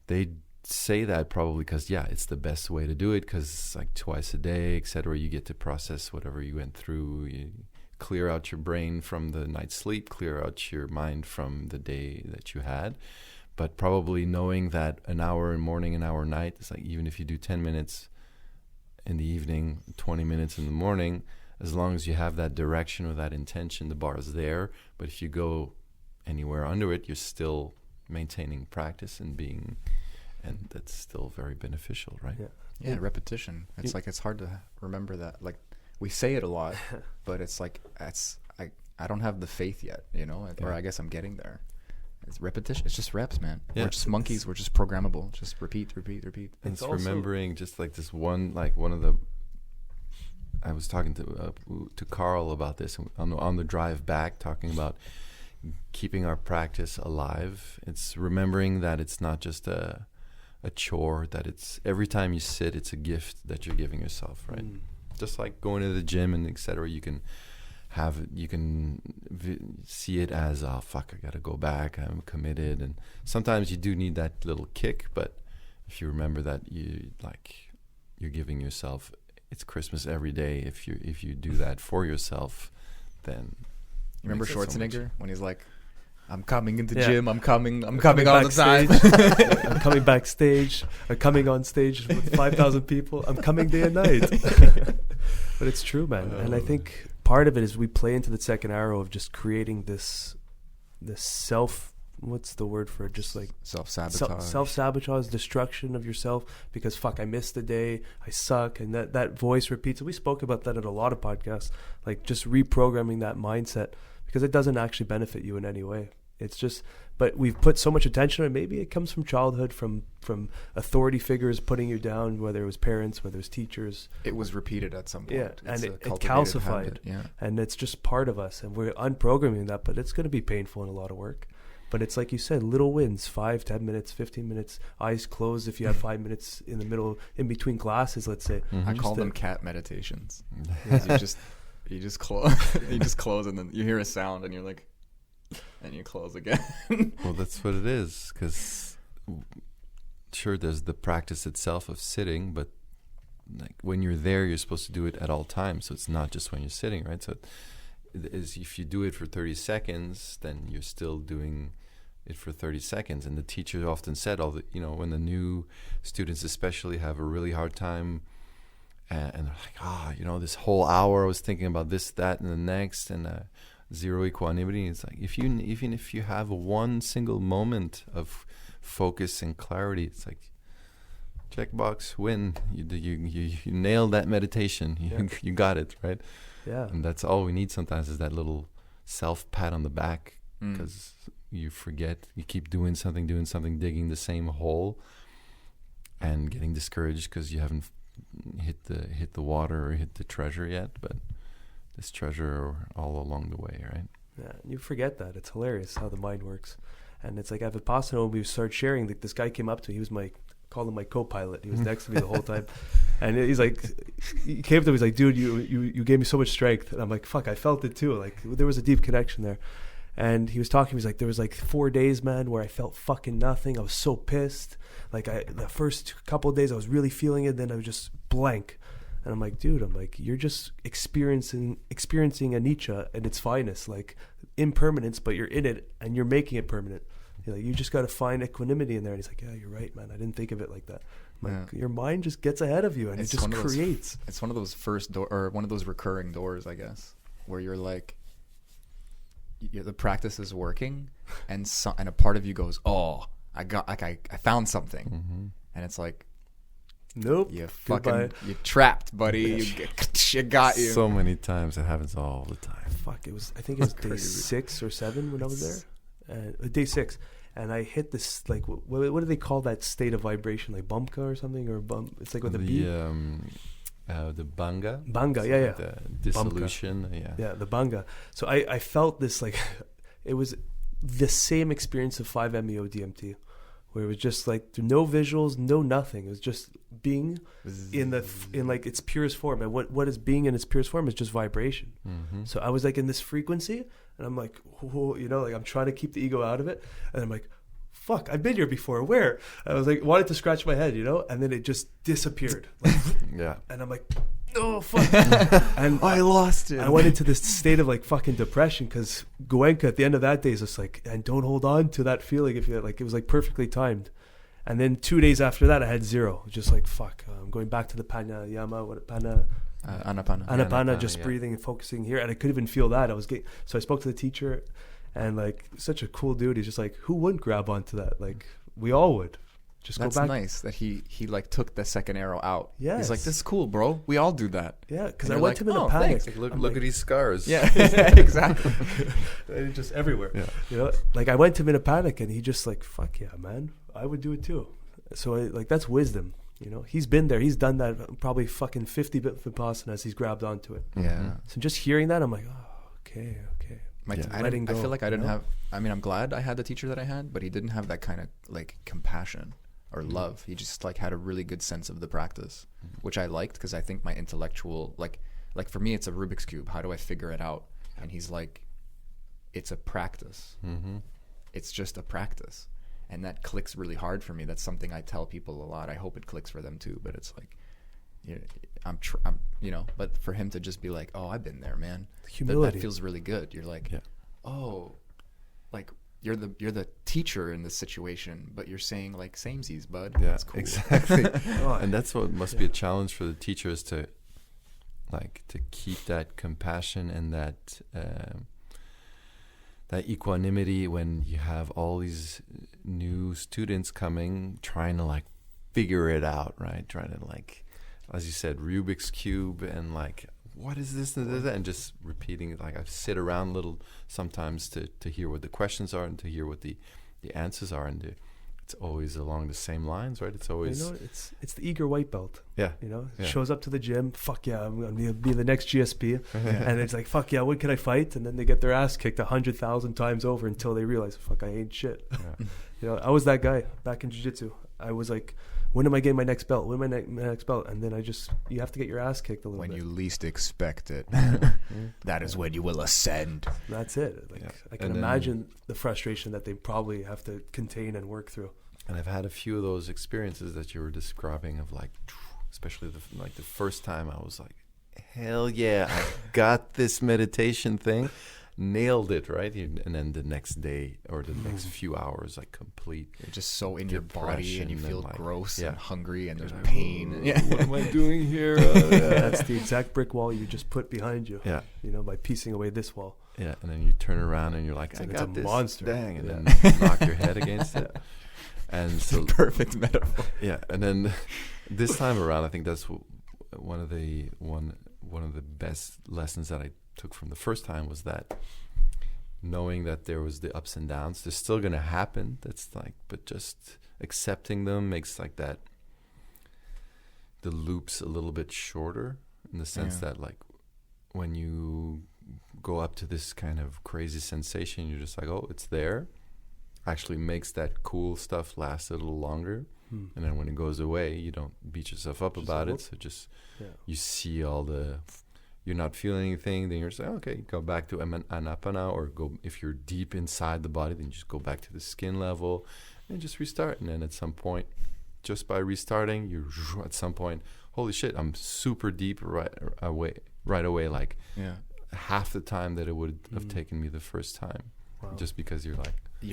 they say that probably because it's the best way to do it, because it's like twice a day, etc. You get to process whatever you went through. You clear out your brain from the night's sleep, clear out your mind from the day that you had. But probably knowing that an hour in morning, an hour night, it's like even if you do 10 minutes in the evening, 20 minutes in the morning, as long as you have that direction or that intention, the bar is there. But if you go anywhere under it, you're still maintaining practice and that's still very beneficial, right? Yeah, repetition. It's like it's hard to remember that. Like we say it a lot, but it's like I don't have the faith yet, or I guess I'm getting there. It's repetition. It's just reps, man. Yeah. We're just monkeys. We're just programmable. Just repeat. It's remembering just like this one, like one of the. I was talking to Carl about this on the drive back, talking about keeping our practice alive. It's remembering that it's not just a chore. That it's every time you sit, it's a gift that you're giving yourself, right? just like going to the gym and etc. You can see it as, oh fuck, I gotta go back, I'm committed. And sometimes you do need that little kick, but if you remember that you're giving yourself, it's Christmas every day. If you do that for yourself, then you remember Schwarzenegger so when he's like, I'm coming into the gym, I'm coming all the time. I'm coming backstage, I'm coming on stage with 5,000 people, I'm coming day and night. But it's true, man. And I think part of it is we play into the second arrow of just creating this self, what's the word for it? Just like self-sabotage, destruction of yourself, because fuck, I missed the day, I suck, and that voice repeats. We spoke about that in a lot of podcasts, like just reprogramming that mindset, because it doesn't actually benefit you in any way. It's just, but we've put so much attention on it. Maybe it comes from childhood, from authority figures putting you down, whether it was parents, whether it was teachers. It was repeated at some point. Yeah, it's and it calcified. Yeah. And it's just part of us, and we're unprogramming that, but it's going to be painful and a lot of work. But it's like you said, little wins, 5, 10 minutes, 15 minutes, eyes closed if you have 5 minutes in the middle, in between classes, let's say. I call them cat meditations. You just close and then you hear a sound and you're like, and you close again. Well, that's what it is, because sure, there's the practice itself of sitting, but like when you're there, you're supposed to do it at all times. So it's not just when you're sitting, right? So if you do it for 30 seconds, then you're still doing it for 30 seconds. And the teacher often said, when the new students especially have a really hard time, and they're like, this whole hour I was thinking about this, that, and the next, and zero equanimity. It's like even if you have one single moment of focus and clarity, it's like checkbox, win. You nailed that meditation. You got it, right? Yeah. And that's all we need sometimes, is that little self pat on the back, because you forget, you keep doing something, digging the same hole, and getting discouraged because you haven't hit the water or hit the treasure yet. But this treasure all along the way, right? Yeah, you forget that. It's hilarious how the mind works. And it's like at Vipassana, when we started sharing, this guy came up to me. He was called him my co-pilot. He was next to me the whole time. And he came to me, he's like, dude, you gave me so much strength. And I'm like, fuck, I felt it too. Like, there was a deep connection there. And he was talking, he's like, there was 4 days, man, where I felt fucking nothing. I was so pissed. The first couple of days I was really feeling it, then I was just blank. And I'm like, dude, you're just experiencing anicca at its finest, like impermanence, but you're in it and you're making it permanent. You just got to find equanimity in there. And he's like, yeah, you're right, man. I didn't think of it like that. Your mind just gets ahead of you, and it just creates. It's one of those one of those recurring doors, I guess, where you're like, the practice is working, and a part of you goes, oh, I found something, and it's like, nope, you're trapped, buddy. You got you. So many times it happens all the time. Fuck, I think it was day 6 or 7 when I was there. Day 6, and I hit this, like, what do they call that state of vibration, like bumka or something, or bump? It's like with the beat. The banga. Banga, yeah. The dissolution, yeah, the banga. So I felt this, like, it was the same experience of 5-MeO DMT, where it was just like no visuals, no nothing. It was just being in like its purest form. And what is being in its purest form is just vibration. So I was like in this frequency, and I'm like, whoa, like I'm trying to keep the ego out of it, and I'm like, fuck, I've been here before. Where? I was like, wanted to scratch my head, and then it just disappeared. Yeah. And I'm like, oh fuck. And I lost it. I went into this state of like fucking depression, because Goenka at the end of that day is just like, and don't hold on to that feeling if you like. It was like perfectly timed. And then 2 days after that, I had 0. Just like, fuck, I'm going back to the Anapana, just breathing and focusing here. And I couldn't even feel that. So I spoke to the teacher, and like, such a cool dude. He's just like, who wouldn't grab onto that? Like, we all would. Just That's go back. Nice that he like took the second arrow out. Yeah, he's like, this is cool, bro. We all do that. Yeah, because I went to him in a panic. Like, look at these scars. Yeah, exactly. It's just everywhere. Yeah. Like, I went to him in a panic, and he just like, fuck yeah, man, I would do it too. So that's wisdom. He's been there. He's done that probably fucking 50 Vipassanas. He's grabbed onto it. Yeah. So just hearing that, I'm like, oh, okay. I feel like I didn't have. I mean, I'm glad I had the teacher that I had, but he didn't have that kind of like compassion. or love. He just like had a really good sense of the practice, which I liked, because I think my intellectual, like for me, it's a Rubik's Cube. How do I figure it out? And he's like, it's a practice. It's just a practice. And that clicks really hard for me. That's something I tell people a lot. I hope it clicks for them too. But it's like, I'm but for him to just be like, oh, I've been there, man. Humility. That feels really good. You're like, oh, like you're the teacher in this situation, but you're saying like samesies, bud. Yeah, that's cool. Exactly. And that's what must be a challenge for the teachers, to keep that compassion and that equanimity when you have all these new students coming, trying to like figure it out, right? Trying to, like, as you said, Rubik's Cube, and like, what is this and just repeating it. Like, I sit around a little sometimes to hear what the questions are and to hear what the answers are, and it's always along the same lines, right? It's always, it's the eager white belt. Yeah. Shows up to the gym, fuck yeah, I'm gonna be the next GSP. And it's like, fuck yeah, what can I fight? And then they get their ass kicked 100,000 times over until they realize, fuck, I ain't shit. I was that guy back in jiu-jitsu. I was like, when am I getting my next belt? When am I my next belt? And then you have to get your ass kicked a little bit. When you least expect it, that is when you will ascend. That's it. Like, I can imagine the frustration that they probably have to contain and work through. And I've had a few of those experiences that you were describing, of like, especially the first time I was like, hell yeah, I got this meditation thing. Nailed it, right? And then the next day or the next few hours, like, complete, you're just so in your body, and you feel like, gross and hungry, and there's like, pain. What am I doing here? That's the exact brick wall you just put behind you. Yeah. By piecing away this wall. Yeah, and then you turn around and you're like, I got this monster. Dang, and then knock your head against it. And so, perfect metaphor. Yeah, and then this time around, I think that's one of the best lessons that I took from the first time, was that knowing that there was the ups and downs. They're still gonna happen. That's like, but just accepting them makes like that, the loops a little bit shorter, in the sense that, like, when you go up to this kind of crazy sensation, you're just like, oh, it's there. Actually makes that cool stuff last a little longer. And then when it goes away, you don't beat yourself up about it. So just you see all the, you're not feeling anything, then you're just like, okay, go back to anapana, or go, if you're deep inside the body, then just go back to the skin level and just restart. And then at some point, just by restarting, you at some point, holy shit, I'm super deep right away, like half the time that it would have taken me the first time. Wow. Just because you're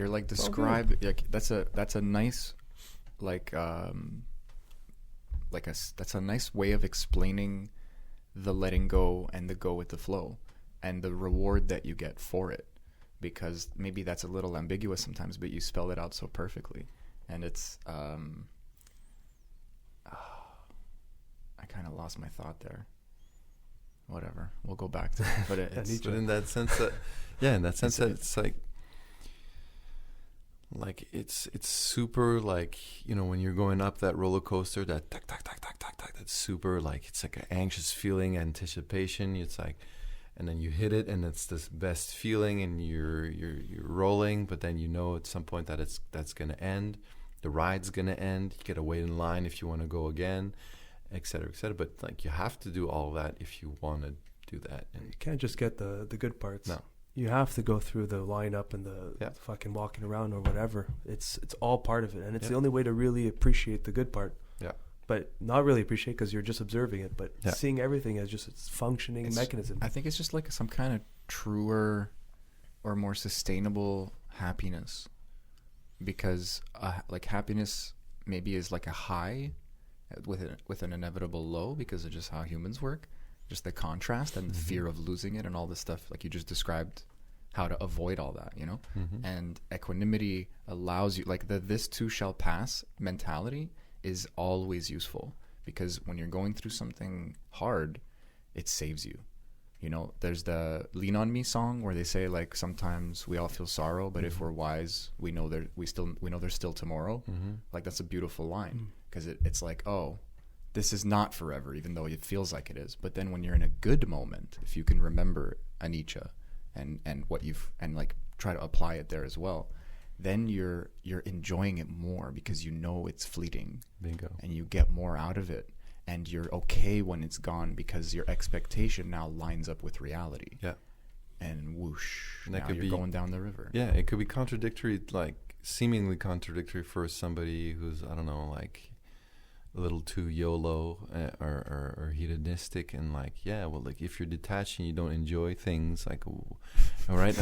like describe, like, that's a nice, like that's a nice way of explaining the letting go and the go with the flow and the reward that you get for it, because maybe that's a little ambiguous sometimes, but you spell it out so perfectly. And it's I kind of lost my thought there. Whatever, we'll go back to it. But it's but in that sense that that it's like it's super, like, when you're going up that roller coaster, that tack, that's super, like, it's like an anxious feeling, anticipation. It's like, and then you hit it, and it's this best feeling, and you're rolling, but then at some point that that's gonna end. The ride's gonna end. You gotta wait in line if you want to go again, et cetera, et cetera. But like, you have to do all that if you want to do that. And you can't just get the good parts. No. You have to go through the lineup and the fucking walking around or whatever. It's all part of it, and it's the only way to really appreciate the good part. Yeah. But not really appreciate, because you're just observing it, but seeing everything as just its functioning mechanism. I think it's just like some kind of truer or more sustainable happiness, because like happiness maybe is like a high with an inevitable low, because of just how humans work. Just the contrast and the fear of losing it and all this stuff, like you just described, how to avoid all that, and equanimity allows you, like, the this too shall pass mentality is always useful, because when you're going through something hard, it saves you. There's the Lean on Me song where they say, like, sometimes we all feel sorrow, but if we're wise, we know there's still tomorrow. Like, that's a beautiful line, because it's like, oh, this is not forever, even though it feels like it is. But then when you're in a good moment, if you can remember anicca and what and like try to apply it there as well, then you're enjoying it more because you know it's fleeting. Bingo. And you get more out of it, and you're okay when it's gone because your expectation now lines up with reality. Yeah. And whoosh, And that now could you're be going down the river. Yeah, it could be contradictory, like seemingly contradictory for somebody who's, I don't know, like a little too YOLO or hedonistic, and like, yeah, well, like if you're detached and you don't enjoy things, like, all right,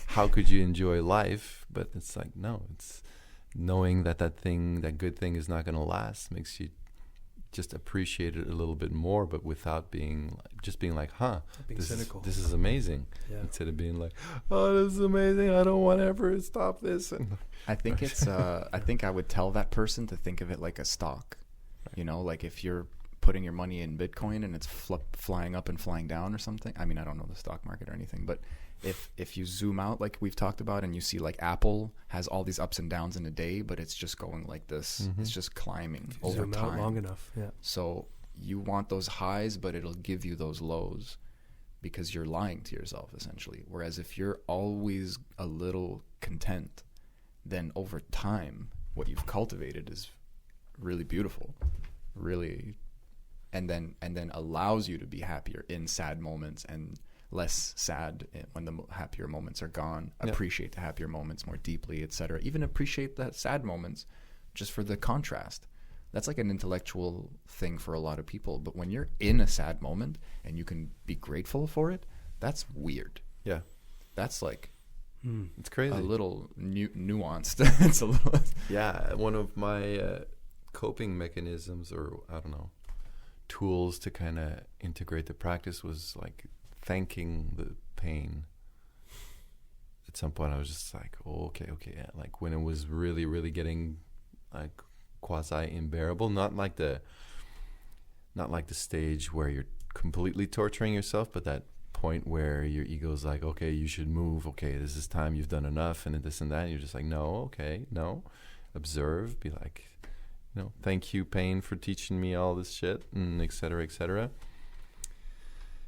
how could you enjoy life? But it's like, no, it's knowing that that good thing is not going to last makes you just appreciate it a little bit more, but without being like, Being cynical. This is amazing. Yeah. Instead of being like, oh, this is amazing, I don't want to ever stop this. And I think it's I think I would tell that person to think of it like a stock. You know, like if you're putting your money in Bitcoin and it's flying up and flying down or something. I mean, I don't know the stock market or anything, but if you zoom out, like we've talked about, and you see like Apple has all these ups and downs in a day, but it's just going like this. It's just climbing over Zoom time. out long enough. Yeah. So you want those highs, but it'll give you those lows because you're lying to yourself essentially. Whereas if you're always a little content, then over time, what you've cultivated is really beautiful, really, and then allows you to be happier in sad moments and less sad when the happier moments are gone. Yeah. Appreciate the happier moments more deeply, etc. Even appreciate the sad moments just for the contrast. That's like an intellectual thing for a lot of people. But when you're in a sad moment and you can be grateful for it, that's weird. yeah, That's like it's crazy. a little nuanced. It's a little. Yeah, one of my coping mechanisms, or I don't know, tools to kind of integrate the practice was like thanking the pain. At some point I was just like, oh, okay, yeah. Like when it was really, really getting like quasi unbearable, not like the stage where you're completely torturing yourself, but that point where your ego's like, okay, you should move, okay, this is time, you've done enough, and this and that, and you're just like, no, okay, no, observe, be like, you know, thank you, pain, for teaching me all this shit, and et cetera, et cetera.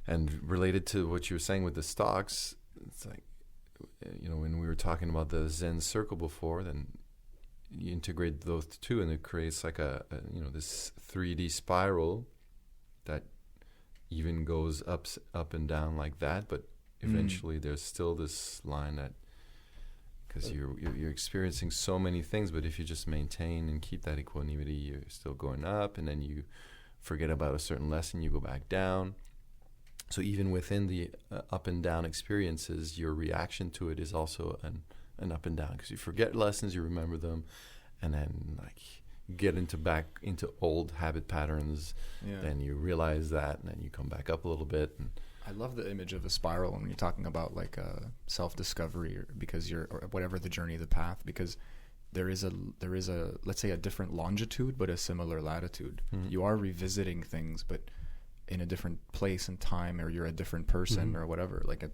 And related to what you were saying with the stocks, it's like, you know, when we were talking about the Zen circle before, then you integrate those two, and it creates like a you know, this 3D spiral that even goes up and down like that, but eventually there's still this line that, because you're experiencing so many things, but if you just maintain and keep that equanimity, you're still going up, and then you forget about a certain lesson, you go back down. So even within the up and down experiences, your reaction to it is also an up and down, because you forget lessons, you remember them, and then like get back into old habit patterns. Yeah. Then you realize that, and then you come back up a little bit. And I love the image of a spiral when you're talking about like self-discovery, or whatever the journey, the path, because there is a let's say a different longitude but a similar latitude. You are revisiting things, but in a different place and time, or you're a different person or whatever. Like a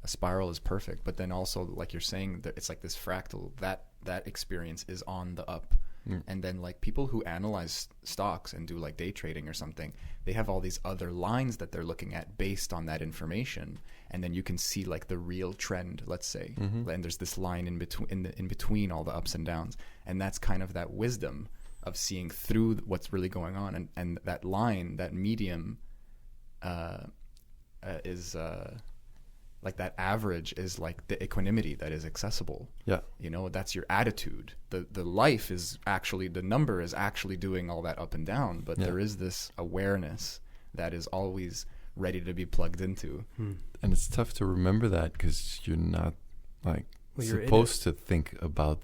spiral is perfect, but then also, like you're saying, that it's like this fractal, that experience is on the up. And then like people who analyze stocks and do like day trading or something, they have all these other lines that they're looking at based on that information, and then you can see like the real trend, let's say, and there's this line in between all the ups and downs, and that's kind of that wisdom of seeing through what's really going on, and that line, that medium is like that average is like the equanimity that is accessible. yeah, You know, that's your attitude. The life is actually, the number is actually doing all that up and down, but there is this awareness that is always ready to be plugged into. and it's tough to remember that because you're not like supposed to think about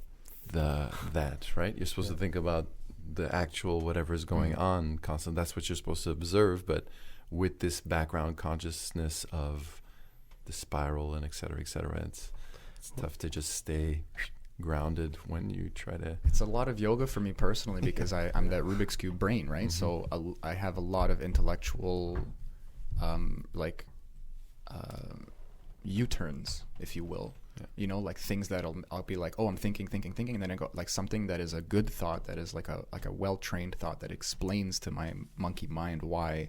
that, right? You're supposed to think about the actual whatever is going on constant. That's what you're supposed to observe, but with this background consciousness of the spiral and et cetera, it's tough to just stay grounded when you try to. It's a lot of yoga for me personally, because I'm that Rubik's Cube brain, right? So I have a lot of intellectual U-turns, if you will. You know, like things that I'll be like, oh, I'm thinking, and then I go like something that is a good thought, that is like a well-trained thought that explains to my monkey mind why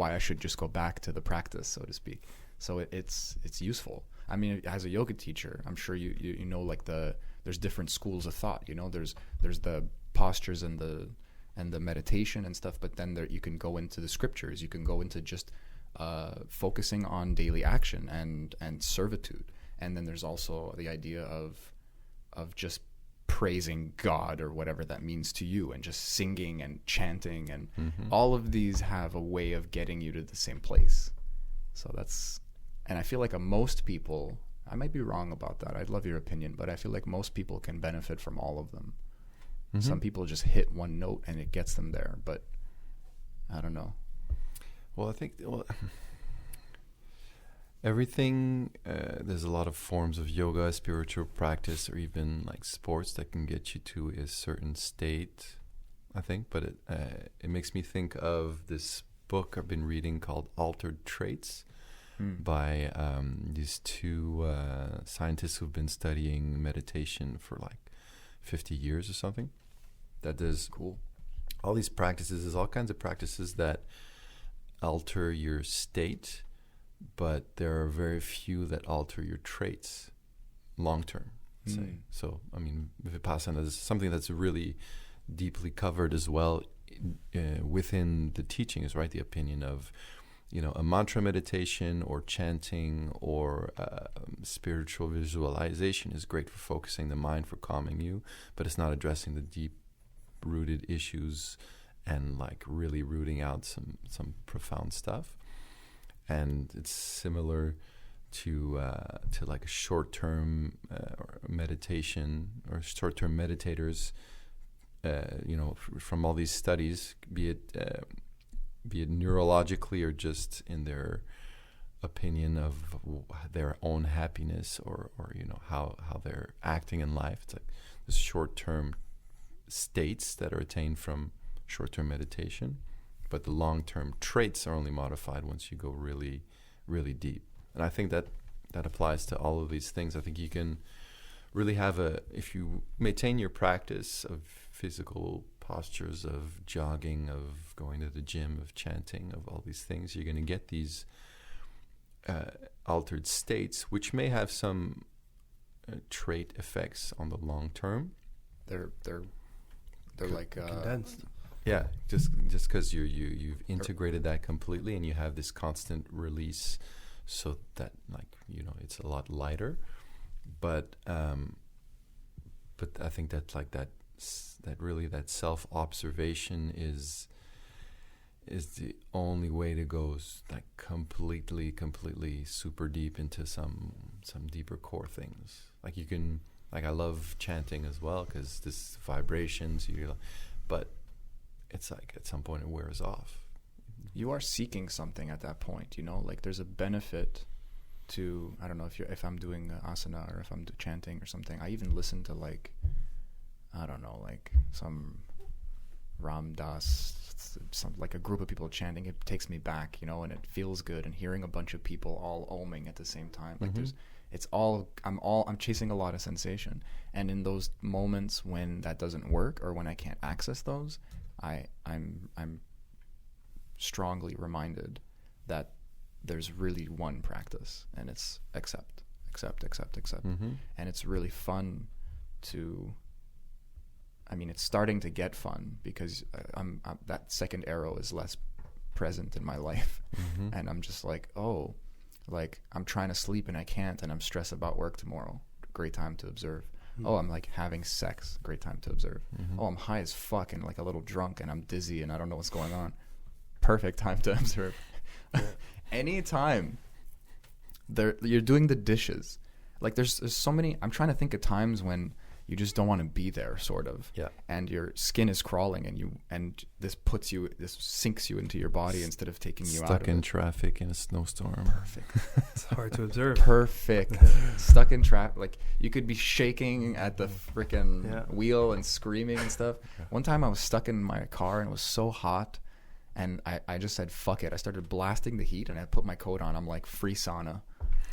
I should just go back to the practice, so to speak. So it's useful. I mean, as a yoga teacher, I'm sure you know like the there's different schools of thought. You know, there's the postures and the meditation and stuff, but then you can go into the scriptures. You can go into just focusing on daily action and servitude. And then there's also the idea of just praising God or whatever that means to you, and just singing and chanting, and all of these have a way of getting you to the same place. So and I feel like most people, I might be wrong about that, I'd love your opinion, but I feel like most people can benefit from all of them. Some people just hit one note and it gets them there, but I don't know. Well, I think everything, there's a lot of forms of yoga, spiritual practice, or even like sports that can get you to a certain state, I think. But it makes me think of this book I've been reading called Altered Traits by these two scientists who've been studying meditation for like 50 years or something. That there's all these practices, there's all kinds of practices that alter your state, but there are very few that alter your traits long term. Say. So, I mean, Vipassana is something that's really deeply covered as well within the teachings, right? The opinion of, you know, a mantra meditation or chanting or spiritual visualization is great for focusing the mind, for calming you, but it's not addressing the deep-rooted issues and like really rooting out some profound stuff. And it's similar to like a short-term meditation or short-term meditators, you know, from all these studies, be it neurologically or just in their opinion of their own happiness or you know how they're acting in life. It's like this short-term states that are attained from short-term meditation, but the long-term traits are only modified once you go really, really deep. And I think that applies to all of these things. I think you can really have if you maintain your practice of physical postures, of jogging, of going to the gym, of chanting, of all these things, you're going to get these altered states, which may have some trait effects on the long term. They're like condensed. Yeah, just because you've integrated that completely and you have this constant release, so that, like, you know, it's a lot lighter. But I think that like that really that self-observation is the only way to go, like completely super deep into some deeper core things. Like you can, like, I love chanting as well because this vibrations, but it's like at some point it wears off. You are seeking something at that point, you know, like there's a benefit to, I don't know if I'm doing asana or if I'm chanting or something. I even listen to like, I don't know, like some Ram Dass, like a group of people chanting. It takes me back, you know, and it feels good. And hearing a bunch of people all oming at the same time, like I'm chasing a lot of sensation. And in those moments when that doesn't work or when I can't access those, I'm strongly reminded that there's really one practice, and it's accept. And it's really fun to, I mean, it's starting to get fun because I'm that second arrow is less present in my life. And I'm just like, oh, like I'm trying to sleep and I can't, and I'm stressed about work tomorrow. Great time to observe. Oh, I'm like having sex. Great time to observe. Oh, I'm high as fuck and like a little drunk and I'm dizzy and I don't know what's going on. Perfect time to observe. Anytime you're doing the dishes, like there's so many. I'm trying to think of times when you just don't want to be there, sort of. Yeah. And your skin is crawling, and this sinks you into your body instead of taking you out. Stuck in traffic in a snowstorm. Perfect. It's hard to observe. Perfect. Stuck in traffic. Like you could be shaking at the freaking wheel and screaming and stuff. One time I was stuck in my car and it was so hot, and I just said fuck it. I started blasting the heat and I put my coat on. I'm like, free sauna.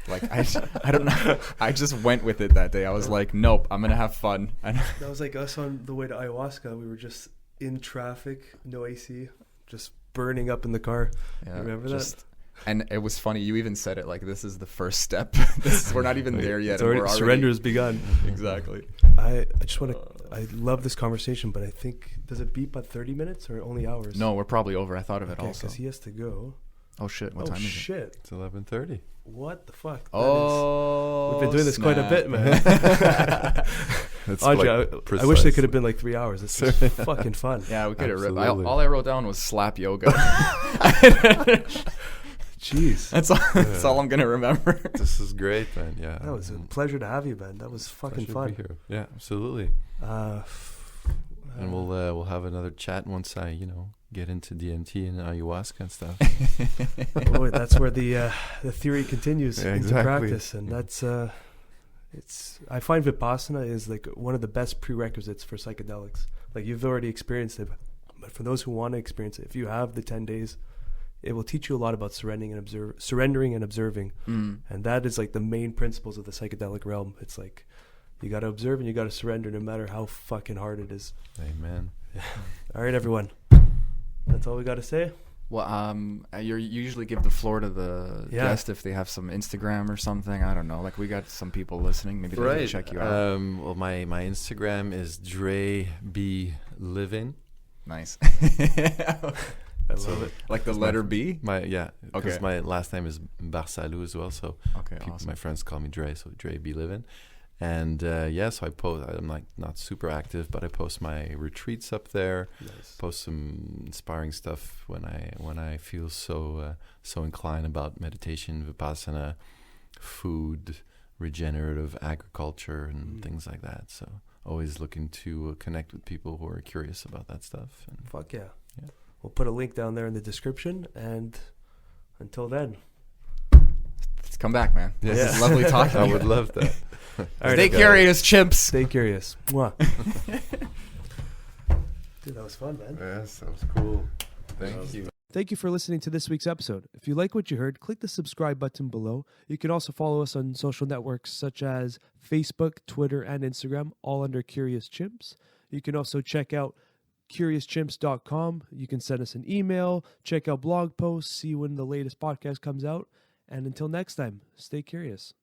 Like I don't know. I just went with it that day. I was like, nope, I'm gonna have fun. That was like us on the way to ayahuasca. We were just in traffic, no AC, just burning up in the car. Yeah, remember that? And it was funny. You even said it like, this is the first step. We're not even there yet. It's and already, we're already surrender has begun. Exactly. I just want to. I love this conversation, but I think, does it beep at 30 minutes or only hours? No, we're probably over. I thought of it Okay, also. because he has to go. Oh shit! What Oh time is it? shit! It's 11:30. What the fuck? Oh, We've been doing this quite a snap. bit, man. It's Andre, like I wish they could precisely. have been like 3 hours. This is fucking fun. Yeah, we could have. Absolutely. All I wrote down was slap yoga. Jeez. That's all I'm gonna remember. This is great, man. Yeah. That was a pleasure to have you, man. That was fucking Pleasure to be fun. here. Yeah, absolutely. And we'll have another chat once I get into DMT and ayahuasca and stuff. Boy, that's where the theory continues Yeah, into exactly. practice, and that's I find Vipassana is like one of the best prerequisites for psychedelics. Like, you've already experienced it, but for those who want to experience it, if you have the 10 days, it will teach you a lot about surrendering and observing, and that is like the main principles of the psychedelic realm. It's like you got to observe and you got to surrender, no matter how fucking hard it is. Amen. All right, everyone, that's all we got to say. Well, you usually give the floor to the Yeah. guest if they have some Instagram or something. I don't know. Like, we got some people listening. Maybe they can check you out. Well, my Instagram is Dre B Living. Nice. I love it. Like the letter B. Because Okay. my last name is Barsalou as well. So Okay, people, awesome. my friends call me Dre, so Dre B Living. And so I post. I'm like not super active, but I post my retreats up there. Nice. Post some inspiring stuff when I feel so inclined about meditation, Vipassana, food, regenerative agriculture, and things like that. So always looking to connect with people who are curious about that stuff. And Fuck yeah. Yeah. We'll put a link down there in the description, and until then, Let's come back, man. Yeah. This is lovely talking. I to would you. love that. all right, Stay everyone, curious, chimps. stay curious. Mwah. Dude, that was fun, man. Yes, that was cool. Thank you. Thank you for listening to this week's episode. If you like what you heard, click the subscribe button below. You can also follow us on social networks such as Facebook, Twitter, and Instagram, all under Curious Chimps. You can also check out CuriousChimps.com. You can send us an email, check out blog posts, see when the latest podcast comes out. And until next time, stay curious.